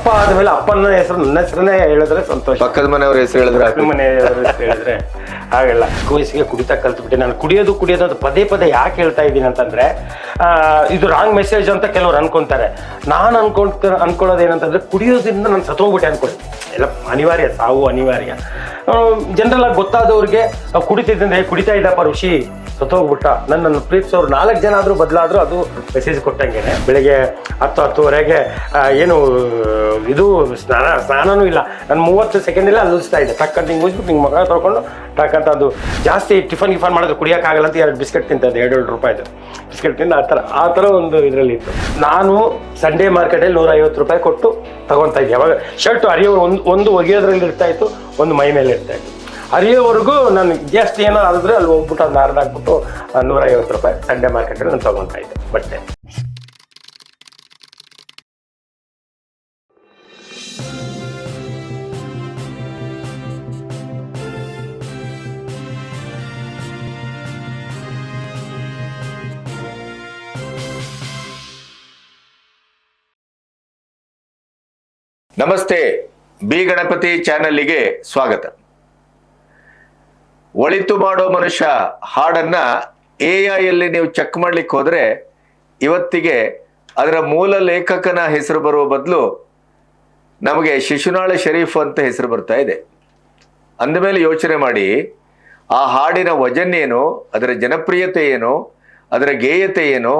ಅಪ್ಪ ಆದ್ಮೇಲೆ ಅಪ್ಪನ ಹೆಸರು ನನ್ನ ಹೆಸರನ್ನೇ ಹೇಳಿದ್ರೆ ಸಂತೋಷ. ಪಕ್ಕದ ಮನೆಯವ್ರ ಹೆಸರು ಹೇಳಿದ್ರೆ ಮನೆಯವ್ರ ಹೆಸರು ಹೇಳಿದ್ರೆ ಹಾಗೆಲ್ಲ. ವಯಸ್ಸಿಗೆ ಕುಡಿತಾ ಕಲ್ತ್ಬಿಟ್ಟೆ. ನಾನು ಕುಡಿಯೋದು ಅಂತ ಪದೇ ಯಾಕೆ ಹೇಳ್ತಾ ಇದ್ದೀನಿ ಅಂತಂದ್ರೆ, ಇದು ರಾಂಗ್ ಮೆಸೇಜ್ ಅಂತ ಕೆಲವ್ರು ಅನ್ಕೊಂತಾರೆ. ನಾನು ಅನ್ಕೊಳ್ಳೋದು ಏನಂತಂದ್ರೆ, ಕುಡಿಯೋದ್ರಿಂದ ನಾನು ಸತ್ತೋಗ್ಬಿಟ್ಟೆ ಅನ್ಕೊಳ್ಳಿ. ಎಲ್ಲ ಅನಿವಾರ್ಯ, ಸಾವು ಅನಿವಾರ್ಯ. ಜನರಲ್ ಆಗಿ ಗೊತ್ತಾದವ್ರಿಗೆ ಕುಡಿತಿದ್ದಂದ್ರೆ ಕುಡಿತಾ ಇದ್ದಪ್ಪ ಋಷಿ ಸತ್ತೋಗ್ಬಿಟ್ಟ, ನನ್ನನ್ನು ಪ್ರೀತಿಸೋರು 4 ಜನ ಆದರೂ ಬದಲಾದರೂ ಅದು ಮೆಸೇಜ್ ಕೊಟ್ಟಂಗೆ. ಬೆಳಿಗ್ಗೆ 10-10:30 ಏನು ಇದು ಸ್ನಾನನೂ ಇಲ್ಲ, ನಾನು 30 ಸೆಕೆಂಡಲ್ಲೇ ಅಲ್ಲಿಸ್ತಾ ಇದ್ದೆ. ಟಕ್ಕಂತ ಹಿಂಗೆ ಉಜ್ಬಿಟ್ಟು ಹಿಂಗೆ ಮಗ ತೊಗೊಂಡು ಟಕ್ಕಂತ. ಅದು ಜಾಸ್ತಿ ಟಿಫನ್ ಮಾಡಿದ್ರೆ ಕುಡಿಯೋಕ್ಕಾಗಲ್ಲ ಅಂತ 2 ಬಿಸ್ಕೆಟ್ ತಿಂತದೆ, 2 ರೂಪಾಯಿದು ಬಿಸ್ಕೆಟ್ ತಿಂದು ಆ ಥರ ಒಂದು ಇದರಲ್ಲಿ ಇತ್ತು. ನಾನು ಸಂಡೇ ಮಾರ್ಕೆಟಲ್ಲಿ 150 ರೂಪಾಯಿ ಕೊಟ್ಟು ತಗೊತಾ ಇದ್ದೆ. ಅವಾಗ ಶರ್ಟು ಹರಿಯೋ ಒಂದು ಒಗೆಯೋದ್ರಲ್ಲಿ ಇರ್ತಾ ಇತ್ತು, ಒಂದು ಮೈ ಮೇಲೆ ಇರ್ತಾ ಇತ್ತು. ಹರಿಯೋವರೆಗೂ ನಾನು ಜಾಸ್ತಿ ಏನೋ ಆದ್ರೆ ಅಲ್ಲಿ ಹೋಗ್ಬಿಟ್ಟು ಅದನ್ನ ಹಾಕ್ಬಿಟ್ಟು 150 ರೂಪಾಯಿ ಸಂಡೇ ಮಾರ್ಕೆಟಲ್ಲಿ ನಾನು ತಗೊತಾ ಇದ್ದೆ ಬಟ್ಟೆ. ನಮಸ್ತೆ, ಬಿ ಗಣಪತಿ ಚಾನಲ್ಗೆ ಸ್ವಾಗತ. ಒಳಿತು ಮಾಡೋ ಮನುಷ್ಯ ಹಾಡನ್ನ AI ನೀವು ಚೆಕ್ ಮಾಡ್ಲಿಕ್ಕೆ ಹೋದ್ರೆ ಇವತ್ತಿಗೆ ಅದರ ಮೂಲ ಲೇಖಕನ ಹೆಸರು ಬರುವ ಬದಲು ನಮಗೆ ಶಿಶುನಾಳ ಶರೀಫ್ ಅಂತ ಹೆಸರು ಬರ್ತಾ ಇದೆ. ಅಂದಮೇಲೆ ಯೋಚನೆ ಮಾಡಿ, ಆ ಹಾಡಿನ ವಜನ್ ಏನು, ಅದರ ಜನಪ್ರಿಯತೆ ಏನು, ಅದರ ಗೇಯತೆ ಏನು,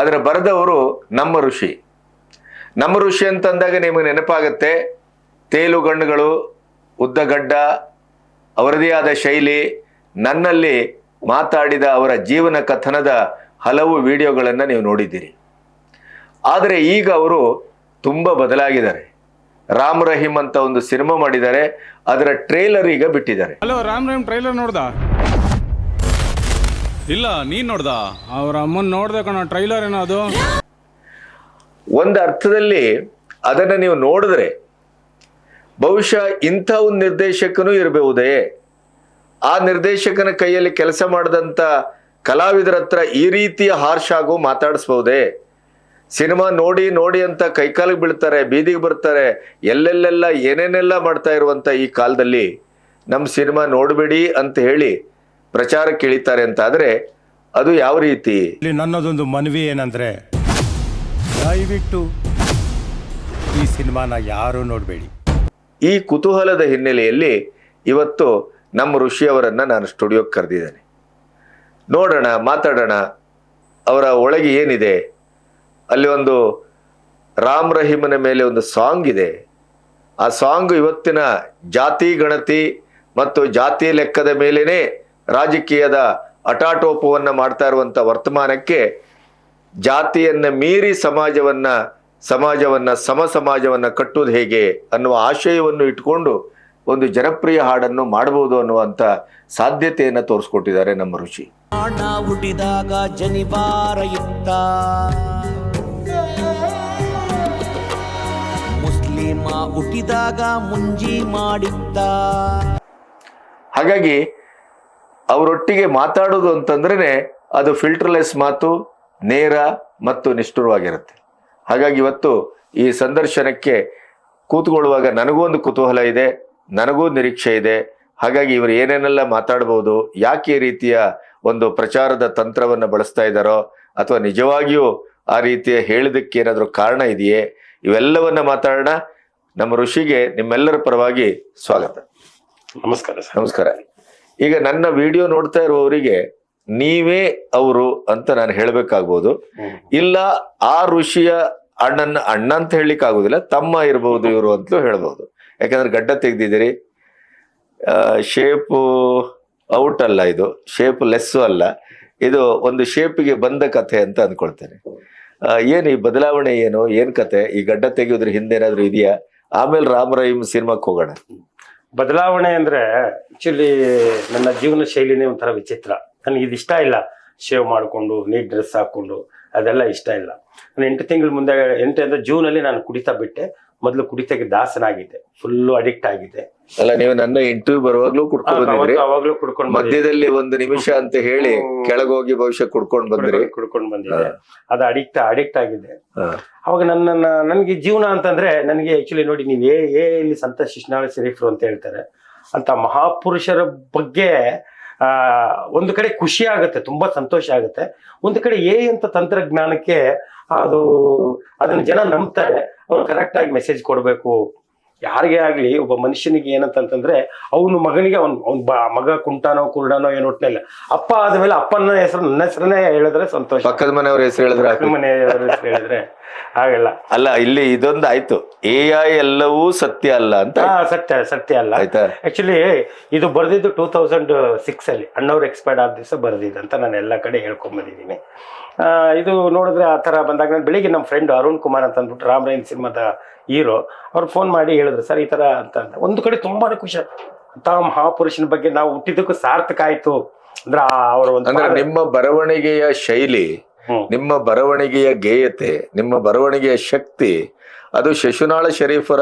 ಅದರ ಬರೆದವರು ನಮ್ಮ ಋಷಿ. ನಮ್ಮ ಋಷಿ ಅಂತಂದಾಗ ನಿಮಗೆ ನೆನಪಾಗತ್ತೆ ತೇಲುಗಣ್ಣುಗಳು, ಉದ್ದಗಡ್ಡ, ಅವರದೇ ಆದ ಶೈಲಿ, ನನ್ನಲ್ಲಿ ಮಾತಾಡಿದ ಅವರ ಜೀವನ ಕಥನದ ಹಲವು ವಿಡಿಯೋಗಳನ್ನು ನೀವು ನೋಡಿದ್ದೀರಿ. ಆದರೆ ಈಗ ಅವರು ತುಂಬ ಬದಲಾಗಿದ್ದಾರೆ. ರಾಮ್ ರಹೀಮ್ ಅಂತ ಒಂದು ಸಿನಿಮಾ ಮಾಡಿದ್ದಾರೆ, ಅದರ ಟ್ರೇಲರ್ ಈಗ ಬಿಟ್ಟಿದ್ದಾರೆ. ಹಲೋ, ರಾಮ್ ರಹೀಮ್ ಟ್ರೈಲರ್ ನೋಡ್ದ? ಇಲ್ಲ, ನೀನ್ ನೋಡ್ದ? ಅವ್ರ ಅಮ್ಮನ್ ನೋಡ್ದೆ ಕಣ. ಟ್ರೈಲರ್ ಏನೋ ಅದು. ಒಂದು ಅರ್ಥದಲ್ಲಿ ಅದನ್ನು ನೀವು ನೋಡಿದ್ರೆ ಬಹುಶಃ ಇಂಥ ಒಂದು ನಿರ್ದೇಶಕನೂ ಇರಬಹುದೇ, ಆ ನಿರ್ದೇಶಕನ ಕೈಯಲ್ಲಿ ಕೆಲಸ ಮಾಡಿದಂಥ ಕಲಾವಿದರ ಹತ್ರ ಈ ರೀತಿಯ ಹಾರ್ಷ್ ಆಗು ಮಾತಾಡಿಸ್ಬಹುದೇ, ಸಿನಿಮಾ ನೋಡಿ ನೋಡಿ ಅಂತ ಕೈಕಾಲಿಗೆ ಬೀಳ್ತಾರೆ, ಬೀದಿಗೆ ಬರ್ತಾರೆ, ಎಲ್ಲೆಲ್ಲೆಲ್ಲ ಏನೇನೆಲ್ಲ ಮಾಡ್ತಾ ಇರುವಂಥ ಈ ಕಾಲದಲ್ಲಿ ನಮ್ಮ ಸಿನಿಮಾ ನೋಡಬೇಡಿ ಅಂತ ಹೇಳಿ ಪ್ರಚಾರಕ್ಕೆ ಇಳಿತಾರೆ ಅಂತ ಆದರೆ ಅದು ಯಾವ ರೀತಿ? ಇಲ್ಲಿ ನನ್ನದೊಂದು ಮನವಿ ಏನಂದ್ರೆ, ದಯವಿಟ್ಟು ಈ ಸಿನಿಮಾನ ಯಾರೂ ನೋಡಬೇಡಿ. ಈ ಕುತೂಹಲದ ಹಿನ್ನೆಲೆಯಲ್ಲಿ ಇವತ್ತು ನಮ್ಮ ಋಷಿಯವರನ್ನು ನಾನು ಸ್ಟುಡಿಯೋಕ್ಕೆ ಕರೆದಿದ್ದೇನೆ. ನೋಡೋಣ, ಮಾತಾಡೋಣ, ಅವರ ಒಳಗೆ ಏನಿದೆ. ಅಲ್ಲಿ ಒಂದು ರಾಮ್ ರಹೀಮನ ಮೇಲೆ ಒಂದು ಸಾಂಗ್ ಇದೆ. ಆ ಸಾಂಗ್ ಇವತ್ತಿನ ಜಾತಿ ಗಣತಿ ಮತ್ತು ಜಾತಿ ಲೆಕ್ಕದ ಮೇಲೇನೆ ರಾಜಕೀಯದ ಅಟಾಟೋಪವನ್ನು ಮಾಡ್ತಾ ಇರುವಂಥ ವರ್ತಮಾನಕ್ಕೆ ಜಾತಿಯನ್ನು ಮೀರಿ ಸಮಾಜವನ್ನ ಸಮ ಸಮಾಜವನ್ನು ಕಟ್ಟುವುದು ಹೇಗೆ ಅನ್ನುವ ಆಶಯವನ್ನು ಇಟ್ಕೊಂಡು ಒಂದು ಜನಪ್ರಿಯ ಹಾಡನ್ನು ಮಾಡಬಹುದು ಅನ್ನುವಂಥ ಸಾಧ್ಯತೆಯನ್ನು ತೋರಿಸ್ಕೊಟ್ಟಿದ್ದಾರೆ ನಮ್ಮ ಋಷಿ. ಹುಟ್ಟಿದಾಗ ಜನಿವಾರ ಇತ್ತ, ಮುಸ್ಲಿಮ ಹುಟ್ಟಿದಾಗ ಮುಂಜಿ ಮಾಡಿದ್ದ. ಹಾಗಾಗಿ ಅವರೊಟ್ಟಿಗೆ ಮಾತಾಡೋದು ಅಂತಂದ್ರೆ ಅದು ಫಿಲ್ಟರ್ಲೆಸ್ ಮಾತು, ನೇರ ಮತ್ತು ನಿಷ್ಠುರವಾಗಿರುತ್ತೆ. ಹಾಗಾಗಿ ಇವತ್ತು ಈ ಸಂದರ್ಶನಕ್ಕೆ ಕೂತ್ಕೊಳ್ಳುವಾಗ ನನಗೂ ಒಂದು ಕುತೂಹಲ ಇದೆ, ನನಗೂ ನಿರೀಕ್ಷೆ ಇದೆ. ಹಾಗಾಗಿ ಇವರು ಏನೇನೆಲ್ಲ ಮಾತಾಡ್ಬೋದು, ಯಾಕೆ ಈ ರೀತಿಯ ಒಂದು ಪ್ರಚಾರದ ತಂತ್ರವನ್ನು ಬಳಸ್ತಾ ಇದ್ದಾರೋ ಅಥವಾ ನಿಜವಾಗಿಯೂ ಆ ರೀತಿಯ ಹೇಳಿದಕ್ಕೆ ಏನಾದರೂ ಕಾರಣ ಇದೆಯೇ, ಇವೆಲ್ಲವನ್ನ ಮಾತಾಡೋಣ. ನಮ್ಮ ಋಷಿಗೆ ನಿಮ್ಮೆಲ್ಲರ ಪರವಾಗಿ ಸ್ವಾಗತ. ನಮಸ್ಕಾರ. ನಮಸ್ಕಾರ. ಈಗ ನನ್ನ ವಿಡಿಯೋ ನೋಡ್ತಾ ಇರುವವರಿಗೆ ನೀವೇ ಅವರು ಅಂತ ನಾನು ಹೇಳಬೇಕಾಗ್ಬೋದು, ಇಲ್ಲ ಆ ಋಷಿಯ ಅಣ್ಣ ಅಂತ ಹೇಳಲಿಕ್ಕೆ ಆಗುದಿಲ್ಲ, ತಮ್ಮ ಇರಬಹುದು ಇವರು ಅಂತಲೂ ಹೇಳ್ಬಹುದು. ಯಾಕಂದ್ರೆ ಗಡ್ಡ ತೆಗ್ದಿದ್ದೀರಿ, ಶೇಪು ಔಟ್ ಅಲ್ಲ, ಇದು ಶೇಪ್ ಲೆಸ್ಸು ಅಲ್ಲ, ಇದು ಒಂದು ಶೇಪಿಗೆ ಬಂದ ಕಥೆ ಅಂತ ಅಂದ್ಕೊಳ್ತೇನೆ. ಏನು ಈ ಬದಲಾವಣೆ, ಏನ್ ಕತೆ? ಈ ಗಡ್ಡ ತೆಗೆಯೋದ್ರ ಹಿಂದೆ ಏನಾದ್ರು ಇದೆಯಾ? ಆಮೇಲೆ ರಾಮ್ ರಹೀಮ್ ಸಿನಿಮಾಕ್ಕೆ ಹೋಗೋಣ. ಬದಲಾವಣೆ ಅಂದ್ರೆ ಆಕ್ಚುಲಿ ನನ್ನ ಜೀವನ ಶೈಲಿನೇ ಒಂಥರ ವಿಚಿತ್ರ. ನನಗೆ ಇದು ಇಷ್ಟ ಇಲ್ಲ, ಶೇವ್ ಮಾಡಿಕೊಂಡು ನೀಟ್ ಡ್ರೆಸ್ ಹಾಕೊಂಡು ಅದೆಲ್ಲ ಇಷ್ಟ ಇಲ್ಲ. ನಾನು 8 ತಿಂಗಳ ಮುಂದೆ, 8 ಅಂದ್ರೆ ಜೂನಲ್ಲಿ ನಾನು ಕುಡಿತಾ ಬಿಟ್ಟೆ. ಮೊದಲು ಕುಡಿತಕ್ಕೆ ದಾಸನಾಗಿದ್ದೆ, ಫುಲ್ಲು ಅಡಿಕ್ಟ್ ಆಗಿದ್ದೆ. ಅಲ್ಲ, ನೀವು ನನ್ನ ಇಂಟರ್ವ್ಯೂ ಬರುವಾಗ್ಲೂ ಕುಡ್ಕೊಂಡು ಬಂದಿದ್ರಿ, ಅವಾಗ್ಲೂ ಕುಡ್ಕೊಂಡು ಮಧ್ಯದಲ್ಲಿ 1 ನಿಮಿಷ ಅಂತ ಹೇಳಿ ಕೆಳಗೋಗಿ ಬಹುಶಃ ಕುಡ್ಕೊಂಡು ಬಂದ್ರಿ. ಕುಡ್ಕೊಂಡು ಬಂದಿದ್ದೆ, ಅದು ಅಡಿಕ್ಟ್ ಆಗಿದ್ದೆ. ಅವಾಗ ನನ್ಗೆ ಜೀವನ ಅಂತಂದ್ರೆ ನನಗೆ ಆಕ್ಚುಲಿ ನೋಡಿ, ನೀವು ಇಲ್ಲಿ ಸಂತ ಶಿಶುನಾಳ ಶರೀಫರು ಅಂತ ಹೇಳ್ತಾರೆ ಅಂತ ಮಹಾಪುರುಷರ ಬಗ್ಗೆ ಒಂದು ಕಡೆ ಖುಷಿ ಆಗುತ್ತೆ, ತುಂಬಾ ಸಂತೋಷ ಆಗುತ್ತೆ. ಒಂದು ಕಡೆ ಅಂತ ತಂತ್ರಜ್ಞಾನಕ್ಕೆ ಅದನ್ನ ಜನ ನಂಬ್ತಾರೆ. ಅವ್ರು ಕರೆಕ್ಟ್ ಆಗಿ ಮೆಸೇಜ್ ಕೊಡ್ಬೇಕು. ಯಾರಿಗೇ ಆಗ್ಲಿ, ಒಬ್ಬ ಮನುಷ್ಯನಿಗೆ ಏನಂತಂದ್ರೆ ಅವನು ಮಗನಿಗೆ ಅವ್ನ ಮಗ ಕುಂಟಾನೋ ಕುರುಡಾನೋ ಏನೋ ಒಟ್ಟಿಲ್ಲ, ಅಪ್ಪ ಆದ್ಮೇಲೆ ಅಪ್ಪನ ಹೆಸರು ನನ್ನ ಹೆಸರನ್ನೇ ಹೇಳಿದ್ರೆ ಸಂತೋಷ, ಪಕ್ಕದ ಮನೆಯವ್ರ ಹೆಸರು ಹೇಳಿದ್ರೆ, ಮನೆಯವ್ರ ಹೆಸರು ಹೇಳಿದ್ರೆ ಆಗಲ್ಲ. ಅಲ್ಲ, ಇಲ್ಲಿ ಇದೊಂದು ಆಯ್ತು, AI ಎಲ್ಲವೂ ಸತ್ಯ ಅಲ್ಲ ಅಂತ. ಸತ್ಯ ಅಲ್ಲ ಆಯ್ತಾ. ಆಕ್ಚುಲಿ ಇದು ಬರ್ದಿದ್ದು 2006 ಅಲ್ಲಿ, ಅಣ್ಣವ್ರು ಎಕ್ಸ್ಪೈರ್ಡ್ ಆದ ದಿವಸ ಬರ್ದಿದ್ದು ಅಂತ ನಾನು ಎಲ್ಲ ಕಡೆ ಹೇಳ್ಕೊಂಡ್ ಬಂದಿದ್ದೀನಿ. ಇದು ನೋಡಿದ್ರೆ ಆ ತರ ಬಂದಾಗ ನಾನು ಬೆಳಿಗ್ಗೆ ನಮ್ಮ ಫ್ರೆಂಡ್ ಅರುಣ್ ಕುಮಾರ್ ಅಂತ ಅಂದ್ಬಿಟ್ಟು ರಾಮರಾಯನ್ ಸಿನಿಮಾದ ಹೀರೋ, ಅವ್ರು ಫೋನ್ ಮಾಡಿ ಹೇಳಿದ್ರು, ಸರ್ ಈ ತರ ಅಂತ. ಒಂದು ಕಡೆ ತುಂಬಾನೇ ಖುಷಿ, ಅಂತ ಮಹಾಪುರುಷನ ಬಗ್ಗೆ ನಾವು ಹುಟ್ಟಿದ್ದಕ್ಕೂ ಸಾರ್ಥಕ ಆಯ್ತು ಅಂದ್ರೆ ಅವರ ಅಂದ್ರೆ ನಿಮ್ಮ ಬರವಣಿಗೆಯ ಶೈಲಿ, ನಿಮ್ಮ ಬರವಣಿಗೆಯ ಗೇಯತೆ, ನಿಮ್ಮ ಬರವಣಿಗೆಯ ಶಕ್ತಿ, ಅದು ಶಿಶುನಾಳ ಶರೀಫರ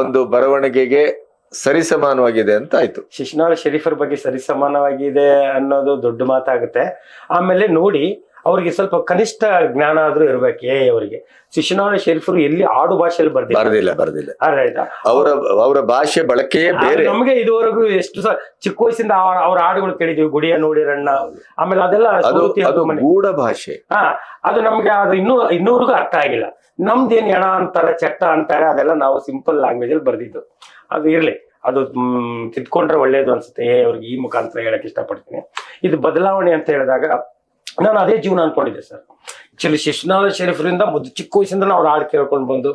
ಒಂದು ಬರವಣಿಗೆಗೆ ಸರಿಸಮಾನವಾಗಿದೆ ಅಂತ ಆಯ್ತು. ಶಿಶುನಾಳ ಶರೀಫರ ಬಗ್ಗೆ ಸರಿಸಮಾನವಾಗಿದೆ ಅನ್ನೋದು ದೊಡ್ಡ ಮಾತಾಗುತ್ತೆ. ಆಮೇಲೆ ನೋಡಿ, ಅವ್ರಿಗೆ ಸ್ವಲ್ಪ ಕನಿಷ್ಠ ಜ್ಞಾನ ಆದ್ರೂ ಇರ್ಬೇಕು. ಅವರಿಗೆ ಶಿಶುನಾಳ ಶರೀಫರು ಎಲ್ಲಿ ಆಡು ಭಾಷೆಯಲ್ಲಿ ಬರ್ದಿಲ್ಲ. ಆಯ್ತಾ, ಅವರ ಭಾಷೆ ಬಳಕೆಯೇ ಬೇರೆ. ನಮಗೆ ಇದುವರೆಗೂ ಎಷ್ಟು ಚಿಕ್ಕ ವಯಸ್ಸಿಂದ ಅವ್ರ ಹಾಡುಗಳು ಕೇಳಿದೀವಿ, ಗುಡಿಯ ನೋಡಿರಣ್ಣ, ಆಮೇಲೆ ಅದೆಲ್ಲ ಗೂಢ ಭಾಷೆ. ಅದು ನಮ್ಗೆ ಅದು ಇನ್ನೂವರೆಗೂ ಅರ್ಥ ಆಗಿಲ್ಲ. ನಮ್ದೇನ್ ಎಣ ಅಂತಾರೆ, ಚಟ್ಟ ಅಂತಾರೆ, ಅದೆಲ್ಲ ನಾವು ಸಿಂಪಲ್ ಲ್ಯಾಂಗ್ವೇಜ್ ಅಲ್ಲಿ ಬರ್ದಿದ್ದು. ಅದು ಇರ್ಲಿ, ಅದು ತಿದ್ಕೊಂಡ್ರೆ ಒಳ್ಳೇದು ಅನ್ಸುತ್ತೆ. ಅವ್ರಿಗೆ ಈ ಮುಖಾಂತರ ಹೇಳಕ್ ಇಷ್ಟಪಡ್ತೀನಿ. ಇದು ಬದಲಾವಣೆ ಅಂತ ಹೇಳಿದಾಗ ನಾನು ಅದೇ ಜೀವನ ಅನ್ಕೊಂಡಿದ್ದೆ ಸರ್. ಆಕ್ಚುಲಿ ಶಿಶುನಾಳ ಶರೀಫರಿಂದ ಚಿಕ್ಕ ವಯಸ್ಸಿಂದ ಅವ್ರು ಹಾಡು ಕೇಳ್ಕೊಂಡು ಬಂದು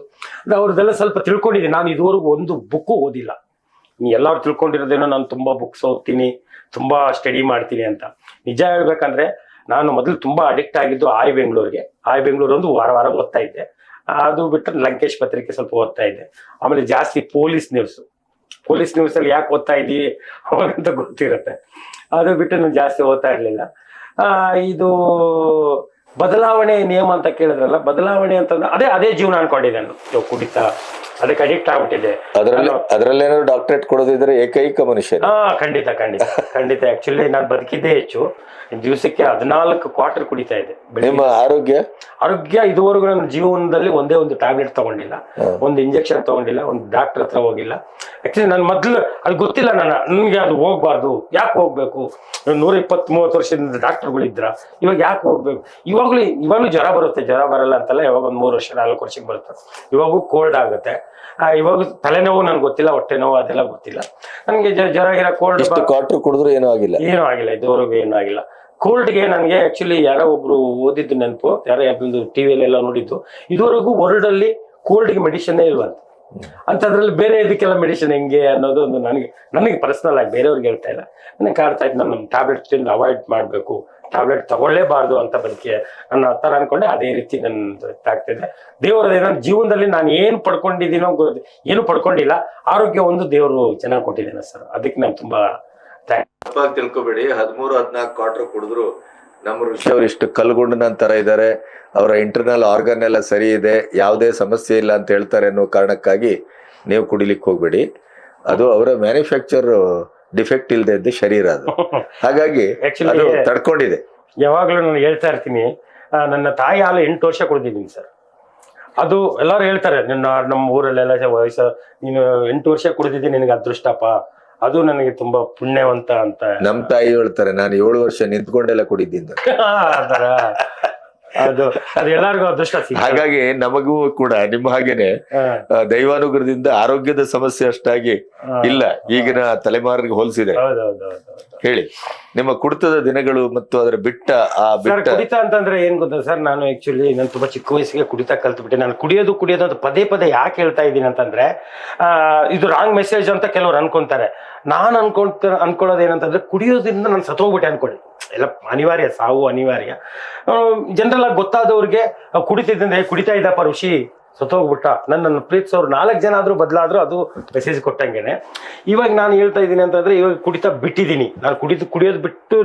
ಅವ್ರದ್ದೆಲ್ಲ ಸ್ವಲ್ಪ ತಿಳ್ಕೊಂಡಿದ್ದೀನಿ. ನಾನು ಇದುವರೆಗೂ ಒಂದು ಬುಕ್ಕು ಓದಿಲ್ಲ. ಎಲ್ಲರೂ ತಿಳ್ಕೊಂಡಿರೋದೇನೋ ನಾನು ತುಂಬಾ ಬುಕ್ಸ್ ಓದ್ತೀನಿ, ತುಂಬಾ ಸ್ಟಡಿ ಮಾಡ್ತೀನಿ ಅಂತ. ನಿಜ ಹೇಳ್ಬೇಕಂದ್ರೆ ನಾನು ಮೊದಲು ತುಂಬಾ ಅಡಿಕ್ಟ್ ಆಗಿದ್ದು ಆಯ್ ಬೆಂಗಳೂರು ಒಂದು ವಾರ ಓದ್ತಾ ಇದ್ದೆ. ಅದು ಬಿಟ್ಟರೆ ಲಂಕೇಶ್ ಪತ್ರಿಕೆ ಸ್ವಲ್ಪ ಓದ್ತಾ ಇದ್ದೆ. ಆಮೇಲೆ ಜಾಸ್ತಿ ಪೊಲೀಸ್ ನ್ಯೂಸ್ ಅಲ್ಲಿ ಯಾಕೆ ಓದ್ತಾ ಇದ್ದೀವಿ ಅವಾಗಂತ ಗೊತ್ತಿರುತ್ತೆ. ಅದು ಬಿಟ್ಟು ನಾನು ಜಾಸ್ತಿ ಓದ್ತಾ ಇರ್ಲಿಲ್ಲ. ಇದು ಬದಲಾವಣೆ ನಿಯಮ ಅಂತ ಕೇಳಿದ್ರಲ್ಲ, ಬದಲಾವಣೆ ಅಂತಂದ್ರೆ ಅದೇ ಜೀವನ ಅನ್ಕೊಂಡಿದ್ದೆ ನಾನು. ಕುಡಿತ ಅದಕ್ಕೆ ಅಡಿಕ್ಟ್ ಆಗ್ಬಿಟ್ಟಿದೆ. ಅದ್ರಲ್ಲೇನಾದ್ರು ಡಾಕ್ಟರೇಟ್ ಕೊಡೋದಿದ್ರೆ ಏಕೈಕ ಮನುಷ್ಯ. ಖಂಡಿತ. ಆಕ್ಚುಲಿ ನಾನು ಬದುಕಿದ್ದೇ ಹೆಚ್ಚು. ದಿವಸಕ್ಕೆ 14 ಕ್ವಾರ್ಟರ್ ಕುಡಿತಾ ಇದ್ದೆ. ನಿಮ್ಮ ಆರೋಗ್ಯ ಇದುವರೆಗೂ ನನ್ನ ಜೀವನದಲ್ಲಿ ಒಂದೇ ಒಂದು ಟ್ಯಾಬ್ಲೆಟ್ ತಗೊಂಡಿಲ್ಲ, ಒಂದು ಇಂಜೆಕ್ಷನ್ ತಗೊಂಡಿಲ್ಲ, ಒಂದು ಡಾಕ್ಟರ್ ಹತ್ರ ಹೋಗಿಲ್ಲ. ಆಕ್ಚುಲಿ ನಾನು ಮೊದ್ಲು ಅದು ಗೊತ್ತಿಲ್ಲ ನನ್ಗೆ ಅದು ಹೋಗ್ಬಾರ್ದು, ಯಾಕೆ ಹೋಗ್ಬೇಕು, 120-30 ವರ್ಷದಿಂದ ಡಾಕ್ಟರ್ಗಳಿದ್ರ, ಇವಾಗ ಯಾಕೆ ಹೋಗ್ಬೇಕು. ಇವಾಗ್ಲೂ ಜ್ವರ ಬರುತ್ತೆ, ಜ್ವರ ಬರಲ್ಲ ಅಂತಲ್ಲ, ಇವಾಗ ಒಂದು 3 ವರ್ಷ 4 ವರ್ಷಕ್ಕೆ ಬರುತ್ತೆ. ಇವಾಗೂ ಕೋಲ್ಡ್ ಆಗುತ್ತೆ. ಇವಾಗ ತಲೆನೋವು ನನ್ಗೆ ಗೊತ್ತಿಲ್ಲ, ಹೊಟ್ಟೆ ನೋವು ಅದೆಲ್ಲ ಗೊತ್ತಿಲ್ಲ ನನ್ಗೆ. ಜ್ವರ ಕೋಲ್ಡ್ ಕ್ವಾರ್ಟರ್ ಕುಡಿದ್ರು ಏನೂ ಆಗಿಲ್ಲ ಇದುವರೆಗೂ ಏನೂ ಆಗಿಲ್ಲ. ಕೋಲ್ಡ್ಗೆ ನನಗೆ ಆಕ್ಚುಲಿ ಯಾರೋ ಒಬ್ರು ಓದಿದ್ದು ನೆನಪು, ಯಾರೋ ಟಿವಿಯಲ್ಲೆಲ್ಲ ನೋಡಿದ್ದು, ಇದುವರೆಗೂ ವರ್ಲ್ಡ್ ಅಲ್ಲಿ ಕೋಲ್ಡ್ಗೆ ಮೆಡಿಸಿನ್ ಇಲ್ವಂತ. ಅಂತದ್ರಲ್ಲಿ ಬೇರೆ ಇದಕ್ಕೆಲ್ಲ ಮೆಡಿಸಿನ್ ಹೆಂಗೆ ಅನ್ನೋದು ಒಂದು ನನಗೆ ಪರ್ಸನಲ್ ಆಗಿ, ಬೇರೆಯವ್ರಿಗೆ ಹೇಳ್ತಾ ಇಲ್ಲ, ನನಗೆ ಕಾಡ್ತಾ ಇತ್ತು. ನಾನು ಟ್ಯಾಬ್ಲೆಟ್ ತಿಂದು ಅವಾಯ್ಡ್ ಮಾಡಬೇಕು, ಟ್ಯಾಬ್ಲೆಟ್ ತಗೊಳ್ಳೇಬಾರ್ದು ಅಂತ ಬದುಕಿ ನನ್ನ ಥರ ಅನ್ಕೊಂಡೆ. ಅದೇ ರೀತಿ ನನ್ನ ಆಗ್ತಿದೆ. ದೇವರದೇನೋ ಜೀವನದಲ್ಲಿ ನಾನು ಏನು ಪಡ್ಕೊಂಡಿದ್ದೀನೋ ಏನು ಪಡ್ಕೊಂಡಿಲ್ಲ, ಆರೋಗ್ಯ ಒಂದು ದೇವರು ಚೆನ್ನಾಗಿ ಕೊಟ್ಟಿದ್ದೇನೆ ಸರ್. ಅದಕ್ಕೆ ನಾನು ತುಂಬಾ ತಿಳ್ಕೊಬೇಡಿ. 13-14 ಕ್ವಾರ್ಟರ್ ಕುಡಿದ್ರು ನಮ್ಮ ಋಷಿ ಅವ್ರು ಇಷ್ಟು ಕಲ್ಗುಂಡನ ತರ ಇದ್ದಾರೆ, ಅವರ ಇಂಟರ್ನಲ್ ಆರ್ಗನ್ ಎಲ್ಲ ಸರಿ ಇದೆ, ಯಾವುದೇ ಸಮಸ್ಯೆ ಇಲ್ಲ ಅಂತ ಹೇಳ್ತಾರೆ ಅನ್ನೋ ಕಾರಣಕ್ಕಾಗಿ ನೀವು ಕುಡಿಲಿಕ್ಕೆ ಹೋಗ್ಬೇಡಿ. ಅದು ಅವರ ಮ್ಯಾನುಫ್ಯಾಕ್ಚರ್ ಡಿಫೆಕ್ಟ್ ಇಲ್ಲದೆ ಇದ್ದ ಶರೀರ ಅದು, ಹಾಗಾಗಿ ಅದು ತಡ್ಕೊಂಡಿದೆ. ಯಾವಾಗ್ಲೂ ನಾನು ಹೇಳ್ತಾ ಇರ್ತೀನಿ, ನನ್ನ ತಾಯಿ ಹಾಲು 8 ವರ್ಷ ಕುಡಿದಿದ್ದೀನಿ ಸರ್. ಅದು ಎಲ್ಲರೂ ಹೇಳ್ತಾರೆ, ನಮ್ಮ ಊರಲ್ಲೆಲ್ಲ ನೀನು 8 ವರ್ಷ ಕುಡಿದಿದ್ದೀನಿ, ನಿನಗೆ ಅದೃಷ್ಟಪ್ಪ, ಅದು ನನಗೆ ತುಂಬಾ ಪುಣ್ಯವಂತ ಅಂತ. ನಮ್ ತಾಯಿ ಹೇಳ್ತಾರೆ, ನಾನು 7 ವರ್ಷ ನಿಂತ್ಕೊಂಡೆಲ್ಲ ಕುಡಿದ್ದೀನಿ. ಅದು ಎಲ್ಲರಿಗೂ ಅದೃಷ್ಟ. ಹಾಗಾಗಿ ನಮಗೂ ಕೂಡ ನಿಮ್ಮ ಹಾಗೇನೆ ದೈವಾನುಗ್ರಹದಿಂದ ಆರೋಗ್ಯದ ಸಮಸ್ಯೆ ಅಷ್ಟಾಗಿ ಇಲ್ಲ ಈಗಿನ ತಲೆಮಾರಿಗೆ ಹೋಲಿಸಿದೆ. ಹೇಳಿ, ನಿಮ್ಮ ಕುಡಿತದ ದಿನಗಳು ಮತ್ತು ಅದರ ಬಿಟ್ಟ ಕುಡಿತ ಅಂತಂದ್ರೆ ಏನ್ ಗೊತ್ತಾ ಸರ್, ನಾನು ತುಂಬಾ ಚಿಕ್ಕ ವಯಸ್ಸಿಗೆ ಕುಡಿತ ಕಲ್ತ್ಬಿಟ್ಟೆ. ನಾನು ಕುಡಿಯೋದು ಅಂತ ಪದೇ ಯಾಕೆ ಹೇಳ್ತಾ ಇದ್ದೀನಿ ಅಂತಂದ್ರೆ, ಇದು ರಾಂಗ್ ಮೆಸೇಜ್ ಅಂತ ಕೆಲವ್ರು ಅನ್ಕೊಂತಾರೆ. ನಾನು ಅನ್ಕೊಳ್ಳೋದು ಏನಂತಂದ್ರೆ, ಕುಡಿಯೋದ್ರಿಂದ ನಾನು ಸತ್ತೋಗ್ಬಿಟ್ಟೆ ಅನ್ಕೊಳ್ಳಿ, ಎಲ್ಲ ಅನಿವಾರ್ಯ, ಸಾವು ಅನಿವಾರ್ಯ. ಜನರಲ್ ಆಗಿ ಗೊತ್ತಾದವ್ರಿಗೆ ಕುಡಿತಾ ಇದ್ದಪ್ಪ ಋಷಿ ಸತ್ತೋಗ್ಬಿಟ್ಟ, ನನ್ನನ್ನು ಪ್ರೀತಿಸೋರು 4 ಜನ ಆದ್ರೂ ಬದಲಾದ್ರೂ ಅದು ಮೆಸೇಜ್ ಕೊಟ್ಟಂಗೆನೆ. ಇವಾಗ ನಾನು ಹೇಳ್ತಾ ಇದ್ದೀನಿ ಅಂತಂದ್ರೆ, ಇವಾಗ ಕುಡಿತ ಬಿಟ್ಟಿದ್ದೀನಿ. ನಾನು ಕುಡಿಯೋದು ಬಿಟ್ಟು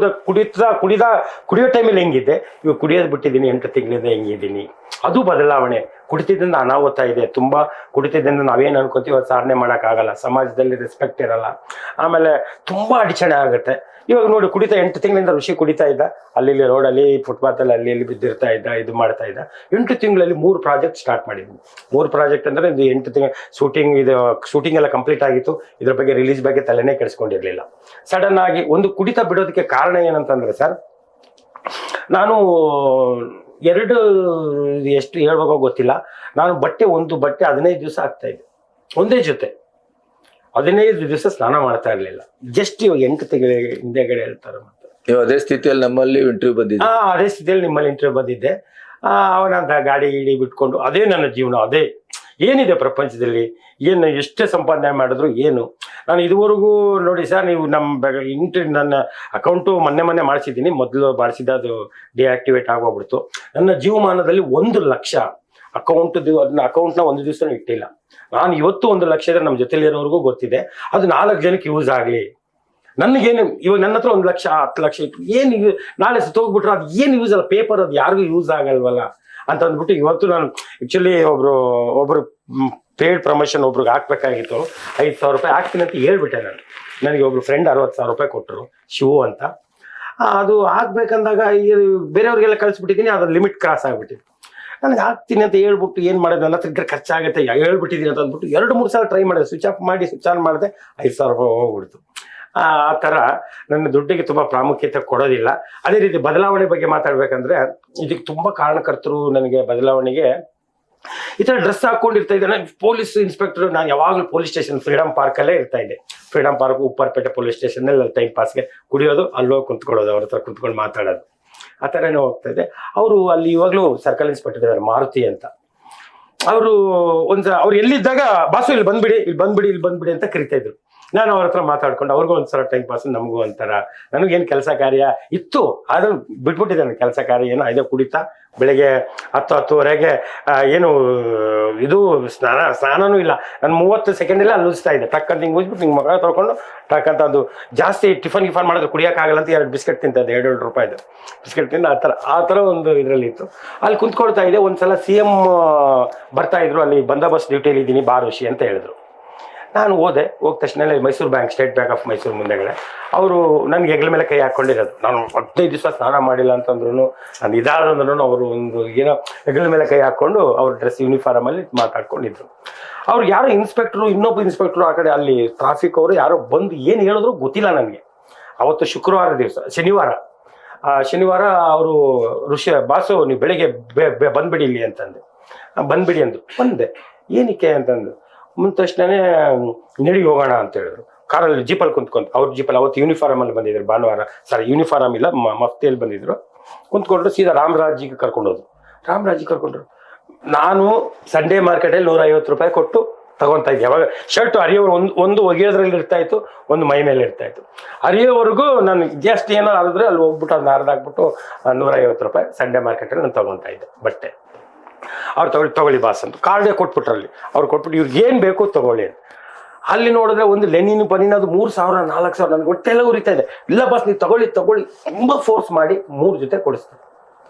ಕುಡಿಯೋ ಟೈಮಲ್ಲಿ ಹೆಂಗಿದ್ದೆ, ಇವಾಗ ಕುಡಿಯೋದು ಬಿಟ್ಟಿದ್ದೀನಿ, 8 ತಿಂಗಳಿಂದ ಹೆಂಗಿದ್ದೀನಿ. ಅದು ಬದಲಾವಣೆ. ಕುಡಿತದಿಂದ ಅನಾಹುತ ಇದೆ, ತುಂಬ ಕುಡಿತದಿಂದ ನಾವೇನು ಅನ್ಕೋತೀವಿ ಅದು ಸಾಧನೆ ಮಾಡೋಕ್ಕಾಗಲ್ಲ, ಸಮಾಜದಲ್ಲಿ ರೆಸ್ಪೆಕ್ಟ್ ಇರಲ್ಲ, ಆಮೇಲೆ ತುಂಬ ಅಡಚಣೆ ಆಗುತ್ತೆ. ಇವಾಗ ನೋಡಿ, ಕುಡಿತಾ 8 ತಿಂಗಳಿಂದ ಋಷಿ ಕುಡಿತಾ ಇದ್ದ, ಅಲ್ಲಿ ರೋಡಲ್ಲಿ ಫುಟ್ಪಾತಲ್ಲಿ ಅಲ್ಲಿ ಬಿದ್ದಿರ್ತಾ ಇದ್ದ, ಇದು ಮಾಡ್ತಾ ಇದ್ದ. 8 ತಿಂಗಳಲ್ಲಿ 3 ಪ್ರಾಜೆಕ್ಟ್ ಸ್ಟಾರ್ಟ್ ಮಾಡಿದ್ವಿ. 3 ಪ್ರಾಜೆಕ್ಟ್ ಅಂದರೆ ಇದು 8 ತಿಂಗಳು ಶೂಟಿಂಗ್ ಎಲ್ಲ ಕಂಪ್ಲೀಟ್ ಆಗಿತ್ತು. ಇದ್ರ ಬಗ್ಗೆ ರಿಲೀಸ್ ಬಗ್ಗೆ ತಲೆನೇ ಕೆಡಿಸ್ಕೊಂಡಿರ್ಲಿಲ್ಲ. ಸಡನ್ ಆಗಿ ಒಂದು ಕುಡಿತ ಬಿಡೋದಕ್ಕೆ ಕಾರಣ ಏನಂತಂದ್ರೆ ಸರ್, ನಾನು ಎಷ್ಟು ಹೇಳ್ಬೇಕೋ ಗೊತ್ತಿಲ್ಲ, ನಾನು ಒಂದು ಬಟ್ಟೆ 15 ದಿವಸ ಆಗ್ತಾ ಇದೆ, ಒಂದೇ ಜೊತೆ 15 ದಿವಸ ಸ್ನಾನ ಮಾಡ್ತಾ ಇರ್ಲಿಲ್ಲ. ಜಸ್ಟ್ ಇವಾಗ 8 ತಿಂಗಳ ಹಿಂದೆಗಡೆ ಹೇಳ್ತಾರೆ. ಮತ್ತೆ ನೀವು ಅದೇ ಸ್ಥಿತಿಯಲ್ಲಿ ನಮ್ಮಲ್ಲಿ ಇಂಟರ್ವ್ಯೂ ಬಂದಿದ್ದೆ? ಅದೇ ಸ್ಥಿತಿಯಲ್ಲಿ ನಿಮ್ಮಲ್ಲಿ ಇಂಟರ್ವ್ಯೂ ಬಂದಿದ್ದೆ. ಅವನಂತ ಗಾಡಿ ಗಿಡಿ ಅದೇ ನನ್ನ ಜೀವನ. ಅದೇ ಏನಿದೆ ಪ್ರಪಂಚದಲ್ಲಿ, ಏನು ಎಷ್ಟೇ ಸಂಪಾದನೆ ಮಾಡಿದ್ರು ಏನು. ನಾನು ಇದುವರೆಗೂ ನೋಡಿ ಸರ್, ನೀವು ನನ್ನ ಅಕೌಂಟು ಮೊನ್ನೆ ಮಾಡಿಸಿದ್ದೀನಿ. ಮೊದಲು ಮಾಡಿಸಿದ್ದ ಅದು ಡಿಆಕ್ಟಿವೇಟ್ ಆಗೋಗ್ಬಿಡ್ತು. ನನ್ನ ಜೀವಮಾನದಲ್ಲಿ 1 ಲಕ್ಷ ಅಕೌಂಟ್ನ ಒಂದು ದಿವಸ ಇಟ್ಟಿಲ್ಲ. ನಾನು ಇವತ್ತು 1 ಲಕ್ಷ ಇದ್ರೆ ನಮ್ಮ ಜೊತೆಲಿರೋರ್ಗೂ ಗೊತ್ತಿದೆ, ಅದು 4 ಜನಕ್ಕೆ ಯೂಸ್ ಆಗಲಿ. ನನಗೇನು ಇವಾಗ ನನ್ನ ಹತ್ರ 1 ಲಕ್ಷ 10 ಲಕ್ಷ ಇಟ್ಟು ಏನು ನಾಳೆ ಹೋಗ್ಬಿಟ್ರೆ ಅದು ಏನು ಯೂಸ್ ಅಲ್ಲ, ಪೇಪರ್ ಅದು ಯಾರಿಗೂ ಯೂಸ್ ಆಗಲ್ವಲ್ಲ ಅಂತ ಅಂದ್ಬಿಟ್ಟು ಇವತ್ತು ನಾನು ಆ್ಯಕ್ಚುಲಿ ಒಬ್ರು ಪೇಯ್ಡ್ ಪ್ರಮೋಷನ್ ಒಬ್ರಿಗೆ ಹಾಕ್ಬೇಕಾಗಿತ್ತು. 5,000 ರೂಪಾಯಿ ಹಾಕ್ತೀನಿ ಅಂತ ಹೇಳ್ಬಿಟ್ಟೆ ನಾನು. ನನಗೆ ಒಬ್ರು ಫ್ರೆಂಡ್ 60,000 ರೂಪಾಯಿ ಕೊಟ್ಟರು, ಶಿವು ಅಂತ. ಅದು ಹಾಕ್ಬೇಕಂದಾಗ ಬೇರೆಯವ್ರಿಗೆಲ್ಲ ಕಳಿಸ್ಬಿಟ್ಟಿದ್ದೀನಿ, ಅದ್ರ ಲಿಮಿಟ್ ಕ್ರಾಸ್ ಆಗ್ಬಿಟ್ಟಿದೆ. ನನಗೆ ಹಾಕ್ತೀನಿ ಅಂತ ಹೇಳ್ಬಿಟ್ಟು ಏನು ಮಾಡೋದು, ನನ್ನ ಹತ್ರ ಖರ್ಚಾಗುತ್ತೆ ಹೇಳ್ಬಿಟ್ಟಿದ್ದೀನಿ ಅಂತ ಅಂದ್ಬಿಟ್ಟು 2-3 ಸಲ ಟ್ರೈ ಮಾಡಿದೆ. ಸ್ವಿಚ್ ಆಫ್ ಮಾಡಿ ಸ್ವಿಚ್ ಆನ್ ಮಾಡಿದೆ, 5,000 ರೂಪಾಯಿ ಹೋಗ್ಬಿಡ್ತು. ಆ ಥರ ನನ್ನ ದುಡ್ಡಿಗೆ ತುಂಬ ಪ್ರಾಮುಖ್ಯತೆ ಕೊಡೋದಿಲ್ಲ. ಅದೇ ರೀತಿ ಬದಲಾವಣೆ ಬಗ್ಗೆ ಮಾತಾಡ್ಬೇಕಂದ್ರೆ, ಇದಕ್ಕೆ ತುಂಬ ಕಾರಣಕರ್ತರು ನನಗೆ ಬದಲಾವಣೆಗೆ. ಈ ಥರ ಡ್ರೆಸ್ ಹಾಕ್ಕೊಂಡಿರ್ತಾ ಇದ್ದೆ ನಾನು. ಪೊಲೀಸ್ ಇನ್ಸ್ಪೆಕ್ಟರ್, ನಾನು ಯಾವಾಗಲೂ ಪೊಲೀಸ್ ಸ್ಟೇಷನ್ ಫ್ರೀಡಮ್ ಪಾರ್ಕಲ್ಲೇ ಇರ್ತಾ ಇದ್ದೆ. ಫ್ರೀಡಮ್ ಪಾರ್ಕ್, ಉಪ್ಪರ್ಪೇಟೆ ಪೊಲೀಸ್ ಸ್ಟೇಷನ್ನಲ್ಲಿ ಟೈಮ್ ಪಾಸ್ಗೆ ಕುಡಿಯೋದು, ಅಲ್ಲೋಗಿ ಕುಂತ್ಕೊಳ್ಳೋದು, ಅವ್ರ ಹತ್ರ ಕುಂತ್ಕೊಂಡು ಮಾತಾಡೋದು, ಆ ಥರನೇ ಹೋಗ್ತಾ ಇದ್ದೆ. ಅವರು ಅಲ್ಲಿ ಇವಾಗಲೂ ಸರ್ಕಲ್ ಇನ್ಸ್ಪೆಕ್ಟರ್ ಇದ್ದಾರೆ, ಮಾರುತಿ ಅಂತ. ಅವರು ಅವ್ರು ಎಲ್ಲಿದ್ದಾಗ ಬಾಸು ಇಲ್ಲಿ ಬಂದ್ಬಿಡಿ ಅಂತ ಕರಿತಾ ಇದ್ರು. ನಾನು ಅವ್ರ ಹತ್ರ ಮಾತಾಡ್ಕೊಂಡು ಅವ್ರಿಗೂ ಒಂದ್ಸಲ ಟೈಮ್ ಪಾಸ್, ನಮಗೂ ಒಂಥರ. ನನಗೇನು ಕೆಲಸ ಕಾರ್ಯ ಇತ್ತು, ಆದ್ರೂ ಬಿಟ್ಬಿಟ್ಟಿದ್ದೇನೆ ಕೆಲಸ ಕಾರ್ಯ. ಏನೋ ಇದೆ ಕುಡಿತಾ ಬೆಳಗ್ಗೆ 10-10:30ಗೆ ಏನು ಇದು ಸ್ನಾನನೂ ಇಲ್ಲ. ನಾನು 30 ಸೆಕೆಂಡಲ್ಲೇ ಅಲ್ಲಿ ಉಜ್ತಾ ಇದ್ದೆ. ಟಕ್ ಅಂತ ಹಿಂಗೆ ಉಜ್ಬಿಟ್ಟು ಹಿಂಗೆ ಮಗ ತೊಳ್ಕೊಂಡು ಟಕ್ ಅಂತ. ಅದು ಜಾಸ್ತಿ ಟಿಫನ್ ಮಾಡಿದ್ರೆ ಕುಡಿಯೋಕ್ಕಾಗಲ್ಲ ಅಂತ 2 ಬಿಸ್ಕೆಟ್ ತಿಂತದೆ, 2 ರೂಪಾಯಿದು ಬಿಸ್ಕೆಟ್ ತಿಂದು ಆ ಥರ ಒಂದು ಇದರಲ್ಲಿ ಇತ್ತು. ಅಲ್ಲಿ ಕುಂತ್ಕೊಳ್ತಾ ಇದೆ. ಒಂದ್ಸಲ CM ಬರ್ತಾ ಇದ್ರು, ಅಲ್ಲಿ ಬಂದೋಬಸ್ತ್ ಡ್ಯೂಟಿಯಲ್ಲಿ ಇದ್ದೀನಿ ಬಾ ಋಷಿ ಅಂತ ಹೇಳಿದ್ರು. ನಾನು ಹೋದ ತಕ್ಷಣ Mysuru bank, state bank of Mysuru ಮುಂದೆಗಡೆ ಅವರು ನನಗೆ ಹೆಗಲ ಮೇಲೆ ಕೈ ಹಾಕ್ಕೊಂಡಿರೋದು. ನಾನು 15 ದಿವಸ ಸ್ನಾನ ಮಾಡಿಲ್ಲ ಅಂತಂದ್ರು, ನಾನು ಇದಾದಂದ್ರೂ ಅವರು ಒಂದು ಏನೋ ಹೆಗಲ ಮೇಲೆ ಕೈ ಹಾಕ್ಕೊಂಡು ಅವ್ರ ಡ್ರೆಸ್ ಯೂನಿಫಾರ್ಮಲ್ಲಿ ಮಾತಾಡ್ಕೊಂಡಿದ್ರು. ಅವ್ರು ಯಾರೋ ಇನ್ನೊಬ್ಬ ಇನ್ಸ್ಪೆಕ್ಟ್ರು ಆ ಕಡೆ ಅಲ್ಲಿ ಟ್ರಾಫಿಕ್ ಅವರು ಯಾರೋ ಬಂದು ಏನು ಹೇಳಿದ್ರು ಗೊತ್ತಿಲ್ಲ ನನಗೆ. ಅವತ್ತು ಶನಿವಾರ ಅವರು ಬಾಸು ನೀವು ಬೆಳಿಗ್ಗೆ ಬಂದ್ಬಿಡಿ ಇಲ್ಲಿ ಅಂತಂದೆ. ಬಂದ್ಬಿಡಿ ಅಂದು ಬಂದೆ. ಏನಕ್ಕೆ ಅಂತಂದು ಮುಂದ ತಕ್ಷಣನೇ ನಡಿ ಹೋಗೋಣ ಅಂತ ಹೇಳಿದ್ರು. ಕಾರಲ್ಲಿ ಜೀಪಲ್ಲಿ ಅವ್ರ ಜೀಪಲ್ಲಿ ಅವತ್ತು ಯೂನಿಫಾರ್ಮಲ್ಲಿ ಬಂದಿದ್ರು. ಭಾನುವಾರ ಯೂನಿಫಾರ್ಮ್ ಇಲ್ಲ, ಮಫ್ತಿಯಲ್ಲಿ ಬಂದಿದ್ರು. ಕುಂತ್ಕೊಂಡ್ರು. ಸೀದಾ ರಾಮರಾಜಿಗೆ ಕರ್ಕೊಂಡ್ರು. ನಾನು ಸಂಡೇ ಮಾರ್ಕೆಟಲ್ಲಿ 150 ರೂಪಾಯಿ ಕೊಟ್ಟು ತಗೊತಾ ಇದ್ದೆ. ಯಾವಾಗ ಶರ್ಟ್ ಹರಿಯೋರು ಒಂದು ಒಗೆಯೋದ್ರಲ್ಲಿ ಇರ್ತಾ ಇತ್ತು, ಒಂದು ಮೈ ಮೇಲೆ ಇರ್ತಾ ಇತ್ತು. ಹರಿಯೋವರೆಗೂ ನಾನು ಜಸ್ಟ್ ಏನಾರು ಆದ್ರೆ ಅಲ್ಲಿ ಹೋಗ್ಬಿಟ್ಟು ಅದನ್ನ ಹರಿದಾಕ್ಬಿಟ್ಟು 150 ರೂಪಾಯಿ ಸಂಡೇ ಮಾರ್ಕೆಟಲ್ಲಿ ನಾನು ತಗೊತಾ ಇದ್ದೆ ಬಟ್ಟೆ. ಅವ್ರು ತಗೊಳ್ಳಿ ಬಾಸ್ ಅಂತ ಕಾರ್ಡೇ ಕೊಟ್ಬಿಟ್ರಲ್ಲಿ. ಅವ್ರು ಕೊಟ್ಬಿಟ್ಟು ಇವ್ರಿಗೆ ಏನು ಬೇಕು ತಗೊಳ್ಳಿ ಅಂತ. ಅಲ್ಲಿ ನೋಡಿದ್ರೆ ಒಂದು ಲೆನಿನ್ ಪನಿನ ಅದು 3,000 4,000 ನನಗೆ ಹೊಟ್ಟೆಲ್ಲ ಉರಿತಾ ಇದೆ. ಇಲ್ಲ ಬಾಸ್ ನೀವು ತಗೊಳ್ಳಿ ತುಂಬ ಫೋರ್ಸ್ ಮಾಡಿ 3 ಜೊತೆ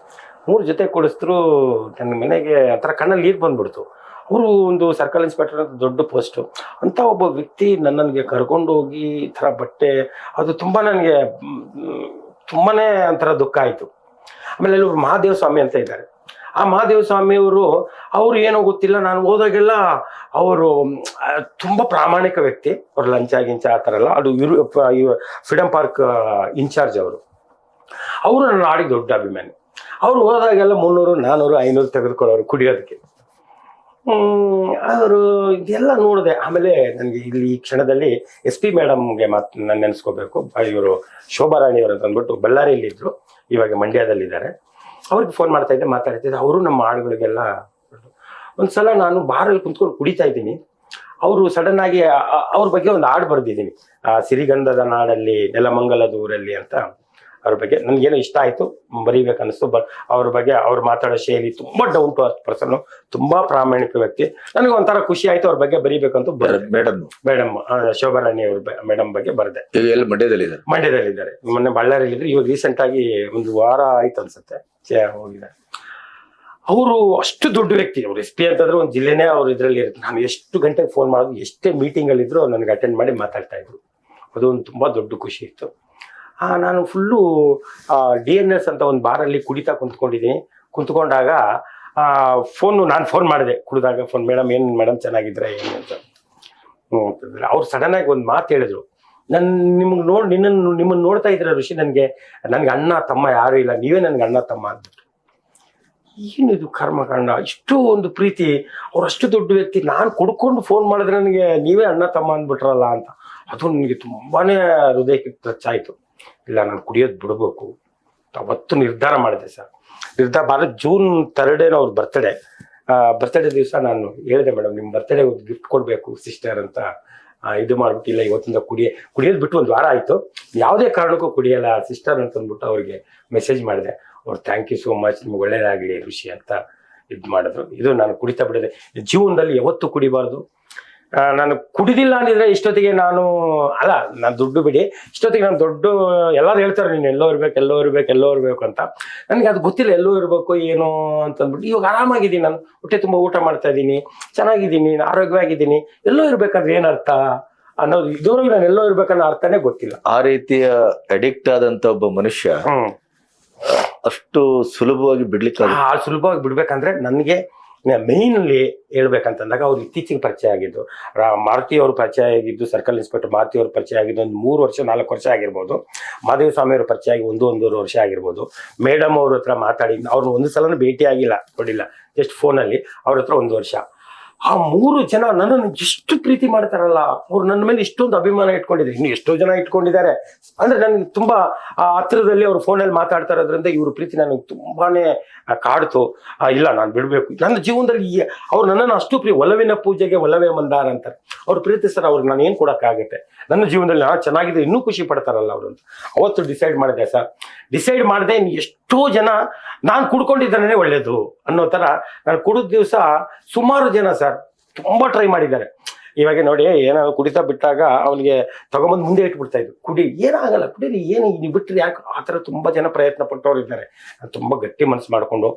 ಕೊಡಿಸಿದ್ರು. ನನ್ನ ಮನೆಗೆ ಆ ಥರ ಕಣ್ಣಲ್ಲಿ ನೀರು ಬಂದ್ಬಿಡ್ತು. ಅವರು ಒಂದು ಸರ್ಕಲ್ ಇನ್ಸ್ಪೆಕ್ಟರ್ ಅಂತ ದೊಡ್ಡ ಪೋಸ್ಟು ಅಂತ ಒಬ್ಬ ವ್ಯಕ್ತಿ ನನ್ನನಿಗೆ ಕರ್ಕೊಂಡೋಗಿ ಈ ಥರ ಬಟ್ಟೆ, ಅದು ತುಂಬ ನನಗೆ ತುಂಬನೇ ಒಂಥರ ದುಃಖ ಆಯಿತು. ಆಮೇಲೆ ಅಲ್ಲಿ ಒಬ್ರು ಮಹಾದೇವ ಸ್ವಾಮಿ ಅಂತ ಇದ್ದಾರೆ. ಆ ಮಹಾದೇವ ಸ್ವಾಮಿಯವರು ಅವ್ರು ಏನೋ ಗೊತ್ತಿಲ್ಲ, ನಾನು ಹೋದಾಗೆಲ್ಲ ಅವರು ತುಂಬ ಪ್ರಾಮಾಣಿಕ ವ್ಯಕ್ತಿ. ಅವ್ರು ಲಂಚ ಆ ಥರ ಎಲ್ಲ. ಅದು ಫ್ರೀಡಮ್ ಪಾರ್ಕ್ ಇನ್ಚಾರ್ಜ್ ಅವರು ನನ್ನ ಆಡಿಗೆ ದೊಡ್ಡ ಅಭಿಮಾನಿ. ಅವ್ರು ಹೋದಾಗೆಲ್ಲ 300, 400, 500 ತೆಗೆದುಕೊಳ್ಳೋರು ಕುಡಿಯೋದಕ್ಕೆ. ಅವರು ಇದೆಲ್ಲ ನೋಡಿದೆ. ಆಮೇಲೆ ನನಗೆ ಇಲ್ಲಿ ಈ ಕ್ಷಣದಲ್ಲಿ SP ಮೇಡಮ್ಗೆ ನಾನು ನೆನೆಸ್ಕೋಬೇಕು. ಇವರು ಶೋಭಾರಾಣಿಯವರು ಅಂತ ಅಂದ್ಬಿಟ್ಟು ಬಳ್ಳಾರಿಯಲ್ಲಿ ಇದ್ರು, ಇವಾಗ ಮಂಡ್ಯದಲ್ಲಿದ್ದಾರೆ. ಅವ್ರಿಗೆ ಫೋನ್ ಮಾತಾಡ್ತಿದ್ದೆ. ಅವರು ನಮ್ಮ ಹಾಡುಗಳಿಗೆಲ್ಲ. ಒಂದ್ಸಲ ನಾನು ಬಾರಲ್ಲಿ ಕುಂತ್ಕೊಂಡು ಕುಡಿತಾ ಇದ್ದೀನಿ. ಅವರು ಸಡನ್ ಆಗಿ ಅವ್ರ ಬಗ್ಗೆ ಒಂದು ಹಾಡು ಬರೆದಿದ್ದೀನಿ, ಸಿರಿಗಂಧದ ನಾಡಲ್ಲಿ ನೆಲಮಂಗಲದ ಊರಲ್ಲಿ ಅಂತ. ಅವ್ರ ಬಗ್ಗೆ ನನಗೇನೋ ಇಷ್ಟ ಆಯಿತು, ಬರೀಬೇಕನ್ನಿಸ್ತು. ಅವ್ರ ಬಗ್ಗೆ ಅವ್ರು ಮಾತಾಡೋ ಶೈಲಿ ತುಂಬ ಡೌನ್ ಟು ಅರ್ತ್ ಪರ್ಸನ್, ತುಂಬ ಪ್ರಾಮಾಣಿಕ ವ್ಯಕ್ತಿ. ನನಗೆ ಒಂಥರ ಖುಷಿ ಆಯಿತು ಅವ್ರ ಬಗ್ಗೆ ಬರೀಬೇಕಂತ. ಮೇಡಮ್ ಶೋಭಾರಾಣಿ ಅವ್ರ ಮೇಡಮ್ ಬಗ್ಗೆ ಬರೆದೆ. ಮಂಡ್ಯದಲ್ಲಿದ್ದಾರೆ. ಮೊನ್ನೆ ಬಳ್ಳಾರಿಯಲ್ಲಿದ್ರು. ಇವಾಗ ರೀಸೆಂಟ್ ಆಗಿ 1 ವಾರ ಆಯ್ತು ಅನ್ಸುತ್ತೆ ಹೋಗಿದ್ದಾರೆ. ಅವರು ಅಷ್ಟು ದೊಡ್ಡ ವ್ಯಕ್ತಿ, ಅವ್ರು SP ಅಂತಂದ್ರೆ ಒಂದು ಜಿಲ್ಲೆನೇ ಅವ್ರ ಇದರಲ್ಲಿ ಇರುತ್ತೆ. ನಾನು ಎಷ್ಟು ಗಂಟೆಗೆ ಫೋನ್ ಮಾಡೋದು, ಎಷ್ಟೇ ಮೀಟಿಂಗಲ್ಲಿದ್ರು ನನಗೆ ಅಟೆಂಡ್ ಮಾಡಿ ಮಾತಾಡ್ತಾ ಇದ್ರು. ಅದೊಂದು ತುಂಬ ದೊಡ್ಡ ಖುಷಿ ಇತ್ತು. ನಾನು ಫುಲ್ಲು DNS ಅಂತ ಒಂದು ಬಾರಲ್ಲಿ ಕುಡಿತಾ ಕುಂತ್ಕೊಂಡಾಗ ನಾನು ಫೋನ್ ಮಾಡಿದೆ ಕುಡಿದಾಗ. ಮೇಡಮ್ ಏನು ಮೇಡಮ್ ಚೆನ್ನಾಗಿದ್ರೆ ಏನು ಅಂತ. ಅವ್ರು ಸಡನ್ ಆಗಿ ಒಂದು ಮಾತು ಹೇಳಿದ್ರು, ನಿಮ್ಮನ್ನು ನೋಡ್ತಾ ಇದ್ರೆ ಋಷಿ, ನನಗೆ ಅಣ್ಣ ತಮ್ಮ ಯಾರು ಇಲ್ಲ, ನೀವೇ ನನಗೆ ಅಣ್ಣ ತಮ್ಮ ಅಂದ್ಬಿಟ್ಟು. ಏನಿದು ಕರ್ಮಕಾಂಡ, ಇಷ್ಟು ಒಂದು ಪ್ರೀತಿ, ಅವ್ರು ಅಷ್ಟು ದೊಡ್ಡ ವ್ಯಕ್ತಿ, ನಾನು ಕುಡ್ಕೊಂಡು ಫೋನ್ ಮಾಡಿದ್ರೆ ನನಗೆ ನೀವೇ ಅಣ್ಣ ತಮ್ಮ ಅಂದ್ಬಿಟ್ರಲ್ಲ ಅಂತ. ಅದು ನನಗೆ ತುಂಬಾನೇ ಹೃದಯಕ್ಕೆ ಟಚ್ ಆಯಿತು. ಇಲ್ಲ, ನಾನು ಕುಡಿಯೋದು ಬಿಡಬೇಕು ಅವತ್ತು ನಿರ್ಧಾರ ಮಾಡಿದೆ ಸರ್. ನಿರ್ಧಾರ ಜೂನ್ 3 ಅವ್ರ ಬರ್ತಡೇ ದಿವಸ ನಾನು ಹೇಳಿದೆ, ಮೇಡಮ್ ನಿಮ್ಮ ಬರ್ತಡೇ ಒಂದು ಗಿಫ್ಟ್ ಕೊಡಬೇಕು ಸಿಸ್ಟರ್ ಅಂತ ಇದು ಮಾಡ್ಬಿಟ್ಟಿಲ್ಲ, ಇವತ್ತಿಂದ ಕುಡಿಯೋದು ಬಿಟ್ಟು ಒಂದು ವಾರ ಆಯಿತು, ಯಾವುದೇ ಕಾರಣಕ್ಕೂ ಕುಡಿಯಲ್ಲ ಸಿಸ್ಟರ್ ಅಂತ ಅಂದ್ಬಿಟ್ಟು ಅವ್ರಿಗೆ ಮೆಸೇಜ್ ಮಾಡಿದೆ. ಅವ್ರು ಥ್ಯಾಂಕ್ ಯು ಸೋ ಮಚ್, ನಿಮ್ಗೆ ಒಳ್ಳೇದಾಗಲಿ ಋಷಿ ಅಂತ ಇದು ಮಾಡಿದ್ರು. ಇದು ನಾನು ಕುಡಿತಾ ಬಿಡಿದೆ. ಜೀವನದಲ್ಲಿ ಯಾವತ್ತೂ ಕುಡಿಬಾರ್ದು. ನಾನು ಕುಡಿದಿಲ್ಲ ಅಂದಿದ್ರೆ ಇಷ್ಟೊತ್ತಿಗೆ ನಾನು ದುಡ್ಡು ಬಿಡಿ, ಇಷ್ಟೊತ್ತಿಗೆ ನಾನು ಎಲ್ಲರೂ ಹೇಳ್ತಾರೆ ನೀನು ಎಲ್ಲೋ ಇರ್ಬೇಕು ಅಂತ. ನನಗೆ ಅದು ಗೊತ್ತಿಲ್ಲ, ಎಲ್ಲೋ ಇರಬೇಕು ಏನೋ ಅಂತಂದ್ಬಿಟ್ಟು ಇವಾಗ ಆರಾಮಾಗಿದ್ದೀನಿ, ನಾನು ಹೊಟ್ಟೆ ತುಂಬ ಊಟ ಮಾಡ್ತಾ ಇದ್ದೀನಿ, ಚೆನ್ನಾಗಿದ್ದೀನಿ, ಆರೋಗ್ಯವಾಗಿದ್ದೀನಿ. ಎಲ್ಲೋ ಇರ್ಬೇಕಂದ್ರೆ ಏನರ್ಥ ಅನ್ನೋದು ಇದುವರೆಗೂ ನಾನು ಎಲ್ಲೋ ಇರ್ಬೇಕನ್ನೋ ಅರ್ಥನೇ ಗೊತ್ತಿಲ್ಲ. ಆ ರೀತಿಯ ಅಡಿಕ್ಟ್ ಆದಂತ ಒಬ್ಬ ಮನುಷ್ಯ ಅಷ್ಟು ಸುಲಭವಾಗಿ ಸುಲಭವಾಗಿ ಬಿಡ್ಬೇಕಂದ್ರೆ ನನಗೆ ಮೇಯ್ನಲ್ಲಿ ಹೇಳ್ಬೇಕಂತಂದಾಗ ಅವ್ರು ಇತ್ತೀಚೆಗೆ ಪರಿಚಯ ಆಗಿದ್ದು, ಮಾರುತಿ ಅವರು ಪರಿಚಯ ಆಗಿದ್ದು, ಸರ್ಕಲ್ ಇನ್ಸ್ಪೆಕ್ಟರ್ ಮಾರುತಿ ಅವರು ಪರಿಚಯ ಆಗಿದ್ದು ಒಂದು 3-4 ವರ್ಷ ಆಗಿರ್ಬೋದು. ಮಹಾದೇವ ಸ್ವಾಮಿ ಅವರು ಪರಿಚಯ ಆಗಿ 1-1.5 ವರ್ಷ ಆಗಿರ್ಬೋದು. ಮೇಡಮ್ ಅವ್ರ ಹತ್ರ ಮಾತಾಡಿ, ಅವ್ರನ್ನ ಒಂದು ಸಲನೂ ಭೇಟಿ ಆಗಿಲ್ಲ, ನೋಡಿಲ್ಲ, ಜಸ್ಟ್ ಫೋನಲ್ಲಿ ಅವ್ರ ಹತ್ರ 1 ವರ್ಷ. ಆ 3 ಜನ ನನ್ನನ್ನು ಎಷ್ಟು ಪ್ರೀತಿ ಮಾಡ್ತಾರಲ್ಲ, ಅವ್ರು ನನ್ನ ಮೇಲೆ ಇಷ್ಟೊಂದು ಅಭಿಮಾನ ಇಟ್ಕೊಂಡಿದ್ದಾರೆ. ಇನ್ನು ಎಷ್ಟೋ ಜನ ಇಟ್ಕೊಂಡಿದ್ದಾರೆ. ಅಂದ್ರೆ ನನಗೆ ತುಂಬಾ ಹತ್ರದಲ್ಲಿ ಅವ್ರು ಫೋನಲ್ಲಿ ಮಾತಾಡ್ತಾ ಇರೋದ್ರಿಂದ ಇವ್ರ ಪ್ರೀತಿ ನನಗೆ ತುಂಬಾನೇ ಕಾಡ್ತು. ಇಲ್ಲ, ನಾನು ಬಿಡ್ಬೇಕು. ನನ್ನ ಜೀವನದಲ್ಲಿ ಅವ್ರು ನನ್ನನ್ನು ಅಷ್ಟು ಒಲವಿನ ಪೂಜೆಗೆ ಒಲವೇ ಮಂದಾರ ಅಂತಾರೆ. ಅವ್ರ ಪ್ರೀತಿಸ್ತಾರೆ, ಅವ್ರಿಗೆ ನಾನು ಏನು ಕೊಡೋಕ್ಕಾಗುತ್ತೆ. ನನ್ನ ಜೀವನದಲ್ಲಿ ನಾನು ಚೆನ್ನಾಗಿದ್ರೆ ಇನ್ನೂ ಖುಷಿ ಪಡ್ತಾರಲ್ಲ ಅವರು ಅಂತ ಅವತ್ತು ಡಿಸೈಡ್ ಮಾಡಿದೆ ಸರ್. ಡಿಸೈಡ್ ಮಾಡಿದೆ, ಎಷ್ಟೋ ಜನ ನಾನು ಕುಡ್ಕೊಂಡಿದ್ದಾನೆ ಒಳ್ಳೇದು ಅನ್ನೋ ಥರ. ನಾನು ಕುಡಿದ ದಿವಸ ಸುಮಾರು ಜನ ಸರ್ ತುಂಬ ಟ್ರೈ ಮಾಡಿದ್ದಾರೆ. ಇವಾಗ ನೋಡಿ, ಏನಾದ್ರು ಕುಡಿತಾ ಬಿಟ್ಟಾಗ ಅವನಿಗೆ ತಗೊಂಬಂದು ಮುಂದೆ ಇಟ್ಬಿಡ್ತಾ ಇದ್ರು, ಕುಡಿ ಏನಾಗಲ್ಲ, ಕುಡೀರಿ, ಏನು ನೀವು ಬಿಟ್ಟರೆ ಯಾಕೆ, ಆ ಥರ ತುಂಬ ಜನ ಪ್ರಯತ್ನ ಪಟ್ಟವ್ರು ಇದ್ದಾರೆ. ತುಂಬ ಗಟ್ಟಿ ಮನಸ್ಸು ಮಾಡಿಕೊಂಡು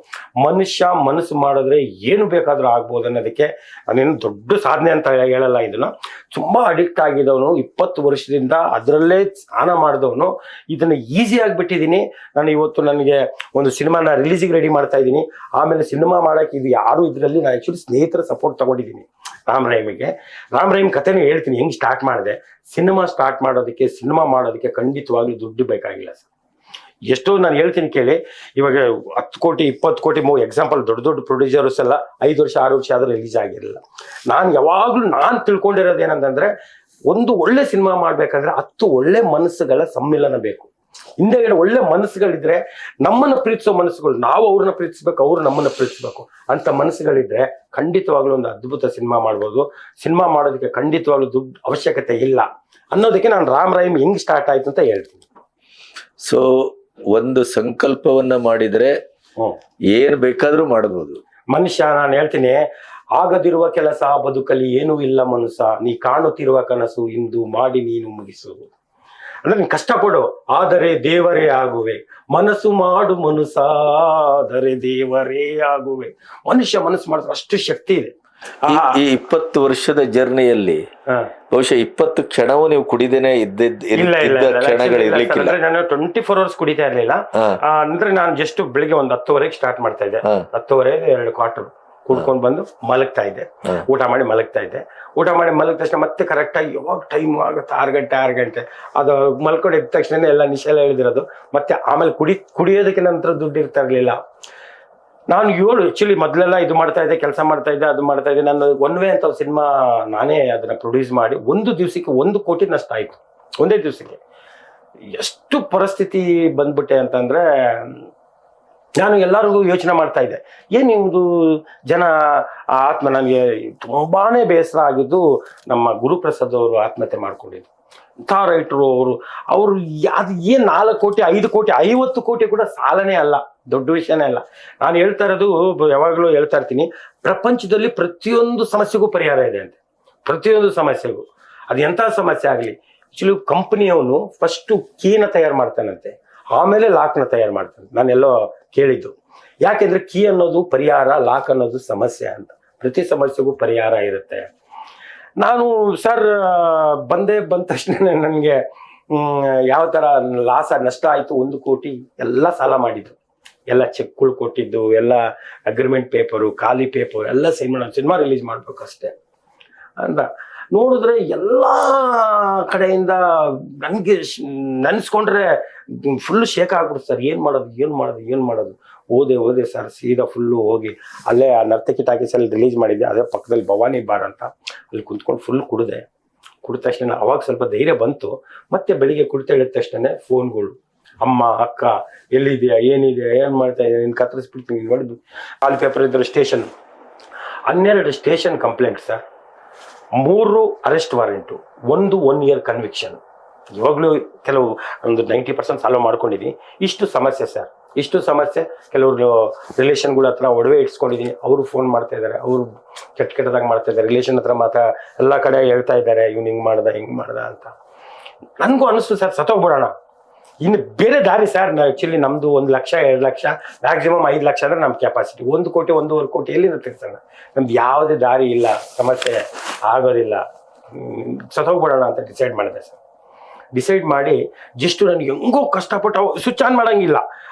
ಮನುಷ್ಯ ಮನಸ್ಸು ಮಾಡಿದ್ರೆ ಏನು ಬೇಕಾದರೂ ಆಗ್ಬೋದು ಅನ್ನೋದಕ್ಕೆ ನಾನೇನು ದೊಡ್ಡ ಸಾಧನೆ ಅಂತ ಹೇಳಲ್ಲ. ಇದನ್ನ ತುಂಬ ಅಡಿಕ್ಟ್ ಆಗಿದ್ದವನು, 20 ವರ್ಷದಿಂದ ಅದರಲ್ಲೇ ಸ್ನಾನ ಮಾಡಿದವನು, ಇದನ್ನು ಈಸಿ ಆಗಿಬಿಟ್ಟಿದ್ದೀನಿ ನಾನು. ಇವತ್ತು ನನಗೆ ಒಂದು ಸಿನಿಮಾನ ರಿಲೀಸಿಗೆ ರೆಡಿ ಮಾಡ್ತಾ ಇದ್ದೀನಿ. ಆಮೇಲೆ ಸಿನಿಮಾ ಮಾಡೋಕ್ಕೆ ಇದು ಯಾರು ಇದರಲ್ಲಿ ನಾನು ಆ್ಯಕ್ಚುಲಿ ಸ್ನೇಹಿತರ ಸಪೋರ್ಟ್ ತೊಗೊಂಡಿದ್ದೀನಿ. ರಾಮ್ ರಹೀಮ್ ಕಥೆನೂ ಹೇಳ್ತೀನಿ, ಹೆಂಗೆ ಸ್ಟಾರ್ಟ್ ಮಾಡಿದೆ. ಸಿನಿಮಾ ಮಾಡೋದಕ್ಕೆ ಖಂಡಿತವಾಗ್ಲೂ ದುಡ್ಡು ಬೇಕಾಗಿಲ್ಲ ಸರ್. ಎಷ್ಟೋ ನಾನು ಹೇಳ್ತೀನಿ ಕೇಳಿ, ಇವಾಗ 10 ಕೋಟಿ 20 ಕೋಟಿ ಎಕ್ಸಾಂಪಲ್ ದೊಡ್ಡ ಪ್ರೊಡ್ಯೂಸರ್ಸ್ ಎಲ್ಲ 5 ವರ್ಷ 6 ವರ್ಷ ಆದರೂ ರಿಲೀಸ್ ಆಗಿರಲಿಲ್ಲ. ನಾನು ಯಾವಾಗಲೂ ತಿಳ್ಕೊಂಡಿರೋದು ಏನಂತಂದ್ರೆ, ಒಂದು ಒಳ್ಳೆ ಸಿನಿಮಾ ಮಾಡ್ಬೇಕಂದ್ರೆ 10 ಒಳ್ಳೆ ಮನಸ್ಸುಗಳ ಸಮ್ಮಿಲನ ಬೇಕು. ಹಿಂದೆಗಡೆ ಒಳ್ಳೆ ಮನಸ್ಸುಗಳಿದ್ರೆ, ನಮ್ಮನ್ನ ಪ್ರೀತಿಸೋ ಮನಸ್ಸುಗಳು, ನಾವು ಅವ್ರನ್ನ ಪ್ರೀತಿಸ್ಬೇಕು, ಅವ್ರು ನಮ್ಮನ್ನ ಪ್ರೀತಿಸ್ಬೇಕು ಅಂತ ಮನಸ್ಸುಗಳಿದ್ರೆ ಖಂಡಿತವಾಗ್ಲೂ ಒಂದು ಅದ್ಭುತ ಸಿನಿಮಾ ಮಾಡ್ಬೋದು. ಸಿನಿಮಾ ಮಾಡೋದಕ್ಕೆ ಖಂಡಿತವಾಗ್ಲೂ ದುಡ್ಡು ಅವಶ್ಯಕತೆ ಇಲ್ಲ ಅನ್ನೋದಕ್ಕೆ ನಾನು ರಾಮ್ ರಹೀಮ್ ಹೆಂಗ್ ಸ್ಟಾರ್ಟ್ ಆಯ್ತು ಅಂತ ಹೇಳ್ತೀನಿ. ಸೊ ಒಂದು ಸಂಕಲ್ಪವನ್ನ ಮಾಡಿದ್ರೆ ಏನ್ ಬೇಕಾದ್ರೂ ಮಾಡಬಹುದು ಮನುಷ್ಯ. ನಾನು ಹೇಳ್ತೀನಿ, ಆಗದಿರುವ ಕೆಲಸ ಬದುಕಲಿ ಏನೂ ಇಲ್ಲ ಮನುಷ್ಯ, ನೀ ಕಾಣುತ್ತಿರುವ ಕನಸು ಇಂದು ಮಾಡಿ ನೀನು ಮುಗಿಸು. ಅಂದ್ರೆ ನೀನ್ ಕಷ್ಟಪಡು, ಆದರೆ ದೇವರೇ ಆಗುವೆ. ಮನಸ್ಸು ಮಾಡು ಮನುಷ್ಯ, ಆದರೆ ದೇವರೇ ಆಗುವೆ. ಮನುಷ್ಯ ಮನಸ್ಸು ಮಾಡಿದ್ರೆ ಅಷ್ಟು ಶಕ್ತಿ ಇದೆ. ಈ 20 ವರ್ಷದ ಜರ್ನಿಯಲ್ಲಿ ಬಹುಶಃ 20 ಕ್ಷಣವೂ ನೀವು ಕುಡಿದೇನೆ ಕ್ಷಣಗಳು ಇರ್ಲಿಕ್ಕಿಲ್ಲ. ನಾನು 24 ಅವರ್ಸ್ ಕುಡಿತಾ ಇರ್ಲಿಲ್ಲ. ಅಂದ್ರೆ ನಾನು ಜಸ್ಟ್ ಬೆಳಿಗ್ಗೆ ಒಂದು 10 ಸ್ಟಾರ್ಟ್ ಮಾಡ್ತಾ ಇದ್ದೆ. 10 2 ಕ್ವಾರ್ಟರ್ ಕುಡ್ಕೊಂಡು ಬಂದು ಮಲಗ್ತಾ ಇದ್ದೆ. ಊಟ ಮಾಡಿ ಮಲಗಿದ ತಕ್ಷಣ ಮತ್ತೆ ಕರೆಕ್ಟಾಗಿ ಯಾವಾಗ ಟೈಮ್ ಆಗುತ್ತೆ 6 ಗಂಟೆ ಅದು ಮಲ್ಕೊಂಡು ಎದ್ದ ತಕ್ಷಣ ಎಲ್ಲ ನಿಶೆಲ್ಲ ಹೇಳಿದಿರೋದು. ಮತ್ತೆ ಆಮೇಲೆ ಕುಡಿಯೋದಕ್ಕೆ ನಂತರ ದುಡ್ಡು ಇರ್ತಾ ಇರ್ಲಿಲ್ಲ. ನಾನು ಆಕ್ಚುಲಿ ಮೊದಲೆಲ್ಲ ಇದು ಮಾಡ್ತಾ ಇದ್ದೆ, ಕೆಲಸ ಮಾಡ್ತಾ ಇದ್ದೆ, ಅದು ಮಾಡ್ತಾ ಇದ್ದೆ. ನಾನು ಒನ್ ವೇ ಅಂತ ಸಿನಿಮಾ ನಾನೇ ಅದನ್ನ ಪ್ರೊಡ್ಯೂಸ್ ಮಾಡಿ 1 ದಿವಸಕ್ಕೆ 1 ಕೋಟಿ ನಷ್ಟ ಆಯ್ತು. ಒಂದೇ ದಿವಸಕ್ಕೆ ಎಷ್ಟು ಪರಿಸ್ಥಿತಿ ಬಂದ್ಬಿಟ್ಟೆ ಅಂತಂದ್ರೆ, ನಾನು ಎಲ್ಲರಿಗೂ ಯೋಚನೆ ಮಾಡ್ತಾ ಇದ್ದೆ, ಏನಿದು ಜನ ನನಗೆ ತುಂಬಾನೇ ಬೇಸರ ಆಗಿದ್ದು, ನಮ್ಮ ಗುರುಪ್ರಸಾದ್ ಅವರು ಆತ್ಮಹತ್ಯೆ ಮಾಡ್ಕೊಂಡಿದ್ದು. ಇಂಥ ರೈಟರು ಅವರು ಅದು ಏನು 4 ಕೋಟಿ 5 ಕೋಟಿ 50 ಕೋಟಿ ಕೂಡ ಸಾಲನೇ ಅಲ್ಲ, ದೊಡ್ಡ ವಿಷಯನೇ ಅಲ್ಲ. ನಾನು ಹೇಳ್ತಾ ಇರೋದು, ಯಾವಾಗಲೂ ಹೇಳ್ತಾ ಇರ್ತೀನಿ, ಪ್ರಪಂಚದಲ್ಲಿ ಪ್ರತಿಯೊಂದು ಸಮಸ್ಯೆಗೂ ಪರಿಹಾರ ಇದೆ ಅಂತೆ. ಪ್ರತಿಯೊಂದು ಸಮಸ್ಯೆಗೂ, ಅದು ಎಂಥ ಸಮಸ್ಯೆ ಆಗಲಿ. ಆಕ್ಚುಲಿ ಕಂಪನಿಯವನು ಫಸ್ಟು ಕೀನ ತಯಾರು ಮಾಡ್ತಾನಂತೆ, ಆಮೇಲೆ ಲಾಕ್ನ ತಯಾರು ಮಾಡ್ತಾನೆ. ನಾನೆಲ್ಲೋ ಕೇಳಿದ್ದು. ಯಾಕೆಂದ್ರೆ ಕೀ ಅನ್ನೋದು ಪರಿಹಾರ, ಲಾಕ್ ಅನ್ನೋದು ಸಮಸ್ಯೆ ಅಂತ. ಪ್ರತಿ ಸಮಸ್ಯೆಗೂ ಪರಿಹಾರ ಇರುತ್ತೆ. ನಾನು ಸರ್ ಬಂದ ತಕ್ಷಣ ನನಗೆ ಯಾವ ಥರ ನಷ್ಟ ಆಯಿತು, 1 ಕೋಟಿ ಎಲ್ಲ ಸಾಲ ಮಾಡಿದ್ದು, ಎಲ್ಲ ಚೆಕ್ಗಳು ಕೊಟ್ಟಿದ್ದು, ಎಲ್ಲ ಅಗ್ರಿಮೆಂಟ್ ಪೇಪರು, ಖಾಲಿ ಪೇಪರ್ ಎಲ್ಲ ಸೈನ್ ಮಾಡೋದು, ಸಿನಿಮಾ ರಿಲೀಸ್ ಮಾಡ್ಬೇಕು ಅಷ್ಟೇ ಅಂತ ನೋಡಿದ್ರೆ ಎಲ್ಲ ಕಡೆಯಿಂದ ನನಗೆ ನೆನೆಸ್ಕೊಂಡ್ರೆ ಫುಲ್ಲು ಶೇಕ್ ಆಗ್ಬಿಡ್ತು ಸರ್. ಏನು ಮಾಡೋದು ಓದೆ ಸರ್. ಸೀದಾ ಫುಲ್ಲು ಹೋಗಿ ಅಲ್ಲೇ ಆ ನರ್ತಕಿ ಟಾಕೀಸಲ್ಲಿ ರಿಲೀಸ್ ಮಾಡಿದ್ದೆ, ಅದೇ ಪಕ್ಕದಲ್ಲಿ ಭವಾನಿ ಬಾರ್ ಅಂತ, ಅಲ್ಲಿ ಕುಂತ್ಕೊಂಡು ಫುಲ್ ಕುಡಿದ ತಕ್ಷಣ ಅವಾಗ ಸ್ವಲ್ಪ ಧೈರ್ಯ ಬಂತು. ಮತ್ತೆ ಬೆಳಿಗ್ಗೆ ಕುಡಿತ ಹೇಳಿದ ತಕ್ಷಣ ಫೋನ್ಗಳು, ಅಮ್ಮ ಅಕ್ಕ ಎಲ್ಲಿದೆಯಾ, ಏನಿದೆ, ಏನು ಮಾಡ್ತಾ ಇದ್ದೀನಿ, ನೀನು ಕತ್ತರಿಸ್ಬಿಡ್ತೀನಿ ನೋಡಿದ್ದು. ಖಾಲಿ ಪೇಪರ್ ಇದ್ದರೆ station 12 station complaint sir, 3 arrest warrant, 1 year conviction. ಇವಾಗಲೂ ಕೆಲವು ಒಂದು 90% ಸಾಲ್ವ್ ಮಾಡ್ಕೊಂಡಿದ್ದೀನಿ. ಇಷ್ಟು ಸಮಸ್ಯೆ ಸರ್, ಇಷ್ಟು ಸಮಸ್ಯೆ. ಕೆಲವರು ರಿಲೇಷನ್ಗಳ ಹತ್ರ ಒಡವೆ ಇಟ್ಸ್ಕೊಂಡಿದ್ದೀನಿ, ಅವರು ಫೋನ್ ಮಾಡ್ತಾ ಇದ್ದಾರೆ, ಅವರು ಕೆಟ್ಟದಾಗ ಮಾಡ್ತಾ ಇದ್ದಾರೆ. ರಿಲೇಷನ್ ಹತ್ರ ಮಾತ್ರ ಎಲ್ಲ ಕಡೆ ಹೇಳ್ತಾ ಇದ್ದಾರೆ, ಇವ್ನು ಹಿಂಗೆ ಮಾಡ್ದ ಅಂತ. ನನಗೂ ಅನಿಸ್ತು ಸರ್, ಸತ್ತೋಗ್ಬಿಡೋಣ, ಇನ್ನು ಬೇರೆ ದಾರಿ ಸರ್. ಆ್ಯಕ್ಚುಲಿ ನಮ್ಮದು 1 ಲಕ್ಷ 2 ಲಕ್ಷ ಮ್ಯಾಕ್ಸಿಮಮ್ 5 ಲಕ್ಷ ಅಂದರೆ ನಮ್ಮ ಕೆಪಾಸಿಟಿ. 1 ಕೋಟಿ 1.5 ಕೋಟಿ ಎಲ್ಲಿಂದ ತಿರ್ಸೋಣ? ನಮ್ದು ಯಾವುದೇ ದಾರಿ ಇಲ್ಲ, ಸಮಸ್ಯೆ ಆಗೋದಿಲ್ಲ, ಸತ್ತೋಗ್ಬಿಡೋಣ ಅಂತ ಡಿಸೈಡ್ ಮಾಡಿದೆ ಸರ್. ಡಿಸೈಡ್ ಮಾಡಿ ಜಸ್ಟ್ ನನಗೆ ಹೆಂಗೋ ಕಷ್ಟಪಟ್ಟು ಸ್ವಿಚ್ ಆನ್ ಮಾಡೋಂಗಿಲ್ಲ,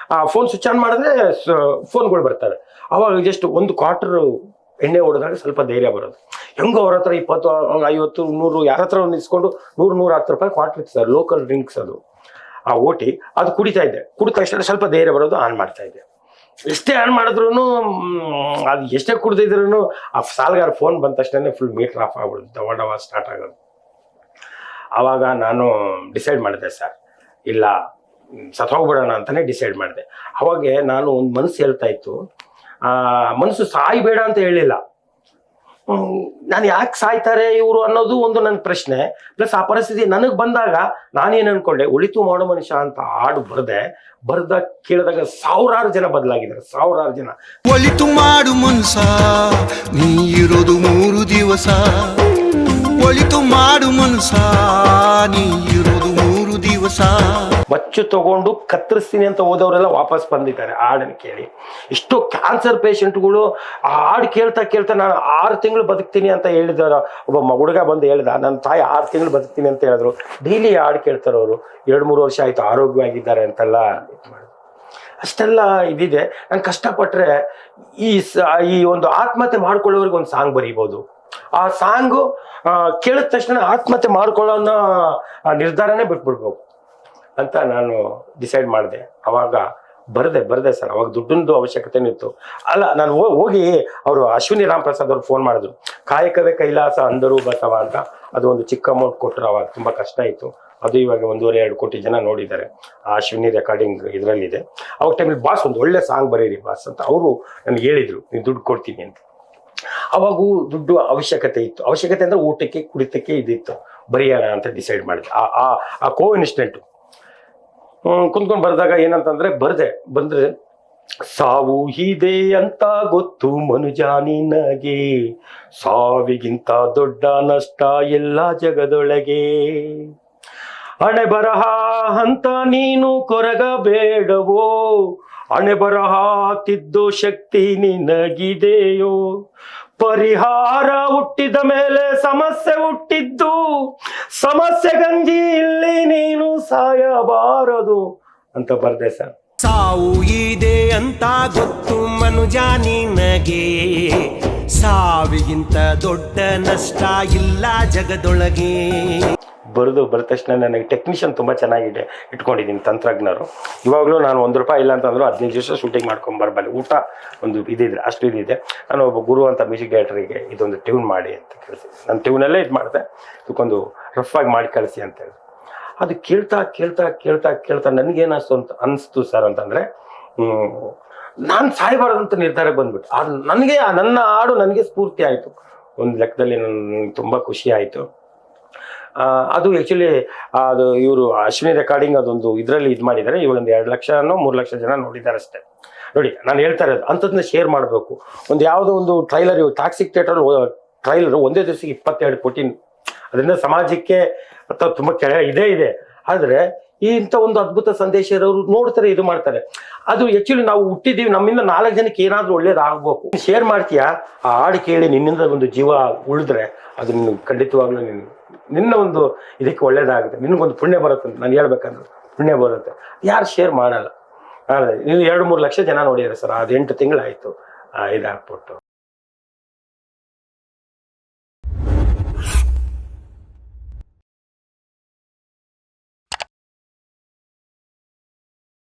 ಫೋನ್ ಸ್ವಿಚ್ ಆನ್ ಮಾಡಿದ್ರೆ ಫೋನ್ಗಳು ಬರ್ತವೆ. ಅವಾಗ ಜಸ್ಟ್ 1 ಕ್ವಾರ್ಟರ್ ಎಣ್ಣೆ ಹೊಡೆದಾಗ ಸ್ವಲ್ಪ ಧೈರ್ಯ ಬರೋದು. ಹೆಂಗೋ ಅವ್ರ ಹತ್ರ 20, 50, 100 ಯಾರ ಹತ್ರ ಒಂದು ಇಸ್ಕೊಂಡು 100-110 ರೂಪಾಯಿ ಕ್ವಾರ್ಟರ್ ಇತ್ತು ಸರ್, ಲೋಕಲ್ ಡ್ರಿಂಕ್ಸ್ ಅದು. ಆ ಓಟಿ ಅದು ಕುಡಿತಾ ಇದ್ದೆ, ಕುಡಿದ ತಕ್ಷಣ ಸ್ವಲ್ಪ ಧೈರ್ಯ ಬರೋದು, ಆನ್ ಮಾಡ್ತಾ ಇದ್ದೆ. ಎಷ್ಟೇ ಆನ್ ಮಾಡಿದ್ರು ಅದು ಎಷ್ಟೇ ಕುಡ್ದಿದ್ರು ಆ ಸಾಲಗಾರ ಫೋನ್ ಬಂದ ತಕ್ಷಣ ಫುಲ್ ಮೀಟರ್ ಆಫ್ ಆಗ್ಬಿಡುದು, ದವ ಸ್ಟಾರ್ಟ್ ಆಗೋದು. ಆವಾಗ ನಾನು ಡಿಸೈಡ್ ಮಾಡಿದೆ ಸರ್, ಇಲ್ಲ ಸತ್ತೋಗ್ಬಿಡೋಣ ಅಂತಲೇ ಡಿಸೈಡ್ ಮಾಡಿದೆ. ಅವಾಗ ನಾನು ಒಂದು ಮನಸ್ಸು ಹೇಳ್ತಾ ಇತ್ತು, ಮನಸ್ಸು ಸಾಯ್ಬೇಡ ಅಂತ ಹೇಳಿಲ್ಲ, ನಾನು ಯಾಕೆ ಸಾಯ್ತಾರೆ ಇವರು ಅನ್ನೋದು ಒಂದು ನನ್ನ ಪ್ರಶ್ನೆ. ಪ್ಲಸ್ ಆ ಪರಿಸ್ಥಿತಿ ನನಗೆ ಬಂದಾಗ ನಾನೇನು ಅನ್ಕೊಂಡೆ, ಒಳಿತು ಮಾಡೋ ಮನುಷ್ಯ ಅಂತ ಹಾಡು ಬರ್ದ ಕೇಳಿದಾಗ 1000 ಜನ ಬದಲಾಗಿದ್ದಾರೆ, 1000 ಜನ. ಒಳಿತು ಮಾಡು ಮನ್ಸ ನೀ ಇರೋದು 3 ದಿವಸ, ಒಳಿತು ಮಾಡು ಮನ್ಸ ನೀ ಇರೋದು 3 ದಿವಸ. ಮಚ್ಚು ತಗೊಂಡು ಕತ್ತರಿಸ್ತೀನಿ ಅಂತ ಹೋದವರೆಲ್ಲ ವಾಪಸ್ ಬಂದಿದ್ದಾರೆ ಹಾಡನ್ನು ಕೇಳಿ. ಎಷ್ಟೋ ಕ್ಯಾನ್ಸರ್ ಪೇಷಂಟ್ಗಳು ಆ ಹಾಡು ಕೇಳ್ತಾ ನಾನು 6 ತಿಂಗಳು ಬದುಕ್ತೀನಿ ಅಂತ ಹೇಳಿದಾರ. ಒಬ್ಬ ಹುಡುಗ ಬಂದು ಹೇಳ್ದ, ನನ್ನ ತಾಯಿ 6 ತಿಂಗಳು ಬದುಕ್ತೀನಿ ಅಂತ ಹೇಳಿದ್ರು. ಡೈಲಿ ಹಾಡು ಕೇಳ್ತಾರೆ ಅವರು, 2-3 ವರ್ಷ ಆಯ್ತು ಆರೋಗ್ಯವಾಗಿದ್ದಾರೆ ಅಂತೆಲ್ಲ ಇದು ಮಾಡಿದ್ರು. ಅಷ್ಟೆಲ್ಲ ಇದಿದೆ. ನಾನು ಕಷ್ಟಪಟ್ಟರೆ ಈ ಒಂದು ಆತ್ಮಹತ್ಯೆ ಮಾಡ್ಕೊಳ್ಳೋರಿಗೆ ಒಂದು ಸಾಂಗ್ ಬರೀಬೋದು. ಆ ಸಾಂಗು ಕೇಳಿದ ತಕ್ಷಣ ಆತ್ಮಹತ್ಯೆ ಮಾಡ್ಕೊಳ್ಳೋ ನಿರ್ಧಾರನೇ ಬಿಟ್ಬಿಡ್ಬೇಕು ಅಂತ ನಾನು ಡಿಸೈಡ್ ಮಾಡಿದೆ. ಅವಾಗ ಬರದೆ ಸರ್. ಅವಾಗ ದುಡ್ಡಿಂದು ಅವಶ್ಯಕತೆನೂ ಇತ್ತು. ಅಲ್ಲ, ನಾನು ಹೋಗಿ ಅವರು ಅಶ್ವಿನಿ ರಾಮ್ ಪ್ರಸಾದ್ ಅವ್ರು ಫೋನ್ ಮಾಡಿದ್ರು, ಕಾಯಕವೇ ಕೈಲಾಸ ಅಂದರು ಬಸವ ಅಂತ. ಅದು ಒಂದು ಚಿಕ್ಕ ಅಮೌಂಟ್ ಕೊಟ್ಟರು. ಅವಾಗ ತುಂಬ ಕಷ್ಟ ಇತ್ತು. ಅದು ಇವಾಗ 1.5-2 ಕೋಟಿ ಜನ ನೋಡಿದ್ದಾರೆ. ಆ ಅಶ್ವಿನಿ ರೆಕಾರ್ಡಿಂಗ್ ಇದರಲ್ಲಿದೆ. ಅವಾಗ ಟೈಮಲ್ಲಿ ಬಾಸ್ ಒಂದು ಒಳ್ಳೆ ಸಾಂಗ್ ಬರೀರಿ ಬಾಸ್ ಅಂತ ಅವರು ನನಗೆ ಹೇಳಿದರು, ನೀನು ದುಡ್ಡು ಕೊಡ್ತೀನಿ ಅಂತ. ಅವಾಗೂ ದುಡ್ಡು ಅವಶ್ಯಕತೆ ಇತ್ತು. ಅವಶ್ಯಕತೆ ಅಂದರೆ ಊಟಕ್ಕೆ ಕುಡಿತಕ್ಕೆ ಇದಿತ್ತು. ಬರೆಯೋಣ ಅಂತ ಡಿಸೈಡ್ ಮಾಡಿದೆ. ಆ ಕೋ ಇನ್ಸಿಡೆಂಟು ಕುಂತ್ಕೊಂಡು ಬರೆದಾಗ ಏನಂತಂದ್ರೆ ಬಂದ್ರೆ ಸಾವು ಇದೆ ಅಂತ ಗೊತ್ತು ಮನುಜ ನಿನಗೆ, ಸಾವಿಗಿಂತ ದೊಡ್ಡ ನಷ್ಟ ಎಲ್ಲ ಜಗದೊಳಗೆ, ಹಣೆ ಬರಹ ಅಂತ ನೀನು ಕೊರಗಬೇಡವೋ, ಹಣೆ ಬರಹ ತಿದ್ದೋ ಶಕ್ತಿ ನಿನಗಿದೆಯೋ, ಪರಿಹಾರ ಹುಟ್ಟಿದ ಮೇಲೆ ಸಮಸ್ಯೆ ಹುಟ್ಟಿದ್ದು, ಸಮಸ್ಯೆ ಗಂಜಿ ಇಲ್ಲಿ ನೀನು ಸಾಯಬಾರದು ಅಂತ ಬರ್ದೆ ಸರ್. ಸಾವು ಇದೆ ಅಂತ ಗೊತ್ತು ಮನುಜ ನಿನಗೆ, ಸಾವಿಗಿಂತ ದೊಡ್ಡ ನಷ್ಟ ಇಲ್ಲ ಜಗದೊಳಗೆ. ಬರೆದ ತಕ್ಷಣ ನನಗೆ ಟೆಕ್ನಿಷಿಯನ್ ತುಂಬ ಚೆನ್ನಾಗಿದೆ ಇಟ್ಕೊಂಡಿದ್ದೀನಿ, ತಂತ್ರಜ್ಞರು. ಇವಾಗಲೂ ನಾನು ₹1 ಇಲ್ಲ ಅಂತಂದ್ರು 15 ದಿವಸ ಶೂಟಿಂಗ್ ಮಾಡ್ಕೊಂಬರ್ಬಲ್ಲಿ. ಊಟ ಒಂದು ಇದಿದ್ರೆ ಅಷ್ಟು ಇದಿದೆ. ನಾನು ಒಬ್ಬ ಗುರು ಅಂತ ಮ್ಯೂಸಿಕ್ ಡೈರೆಕ್ಟರಿಗೆ ಇದೊಂದು ಟ್ಯೂನ್ ಮಾಡಿ ಅಂತ ಕಳಿಸಿ, ನಾನು ಟ್ಯೂನಲ್ಲೇ ಇದು ಮಾಡಿದೆ, ಇದಕ್ಕೊಂದು ರಫ್ ಆಗಿ ಮಾಡಿ ಕಳಿಸಿ ಅಂತ ಹೇಳಿ. ಅದು ಕೇಳ್ತಾ ನನಗೇನಿಸ್ತು ಸರ್ ಅಂತಂದರೆ, ನಾನು ಸಾಯಬಾರ್ದಂತ ನಿರ್ಧಾರಕ್ಕೆ ಬಂದ್ಬಿಟ್ಟು ಅದು ನನಗೆ ನನ್ನ ಹಾಡು ನನಗೆ ಸ್ಫೂರ್ತಿ ಆಯಿತು. ಒಂದು ಲೆಕ್ಕದಲ್ಲಿ ನನಗೆ ತುಂಬ ಖುಷಿ ಆಯಿತು. ಅದು ಆ್ಯಕ್ಚುಲಿ ಅದು ಇವರು ಅಶ್ವಿನಿ ರೆಕಾರ್ಡಿಂಗ್ ಅದೊಂದು ಇದರಲ್ಲಿ ಇದು ಮಾಡಿದ್ದಾರೆ. ಇವಾಗ ಒಂದು 2 ಲಕ್ಷನೋ 3 ಲಕ್ಷ ಜನ ನೋಡಿದ್ದಾರೆ ಅಷ್ಟೇ. ನೋಡಿ, ನಾನು ಹೇಳ್ತಾ ಇರೋದು ಅಂಥದ್ದನ್ನ ಶೇರ್ ಮಾಡಬೇಕು. ಒಂದು ಯಾವುದೋ ಒಂದು ಟ್ರೈಲರ್, ಟಾಕ್ಸಿಕ್ ಥಿಯೇಟರ್ ಟ್ರೈಲರು ಒಂದೇ ದಿವಸಕ್ಕೆ 22 ಕೋಟಿ. ಅದರಿಂದ ಸಮಾಜಕ್ಕೆ ಅಥವಾ ತುಂಬ ಇದೆ. ಆದರೆ ಇಂಥ ಒಂದು ಅದ್ಭುತ ಸಂದೇಶ ಇರೋರು ನೋಡ್ತಾರೆ, ಇದು ಮಾಡ್ತಾರೆ. ಅದು ಆಕ್ಚುಲಿ ನಾವು ಹುಟ್ಟಿದೀವಿ, ನಮ್ಮಿಂದ 4 ಜನಕ್ಕೆ ಏನಾದ್ರೂ ಒಳ್ಳೇದಾಗಬೇಕು. ಶೇರ್ ಮಾಡ್ತೀಯಾ, ಆ ಹಾಡು ಕೇಳಿ ನಿನ್ನಿಂದ ಒಂದು ಜೀವ ಉಳಿದ್ರೆ ಅದು ನಿನ್ನ ಖಂಡಿತವಾಗ್ಲೂ ನಿನ್ನ ಒಂದು ಇದಕ್ಕೆ ಒಳ್ಳೇದಾಗುತ್ತೆ, ನಿನಗೊಂದು ಪುಣ್ಯ ಬರುತ್ತೆ. ನಾನು ಹೇಳ್ಬೇಕಂದ್ರೆ ಪುಣ್ಯ ಬರುತ್ತೆ. ಯಾರು ಶೇರ್ ಮಾಡಲ್ಲ. ನೀವು 2-3 ಲಕ್ಷ ಜನ ನೋಡಿದಾರೆ ಸರ್, ಅದು 8 ತಿಂಗಳಾಯ್ತು ಇದಾಗ್ಬಿಟ್ಟು.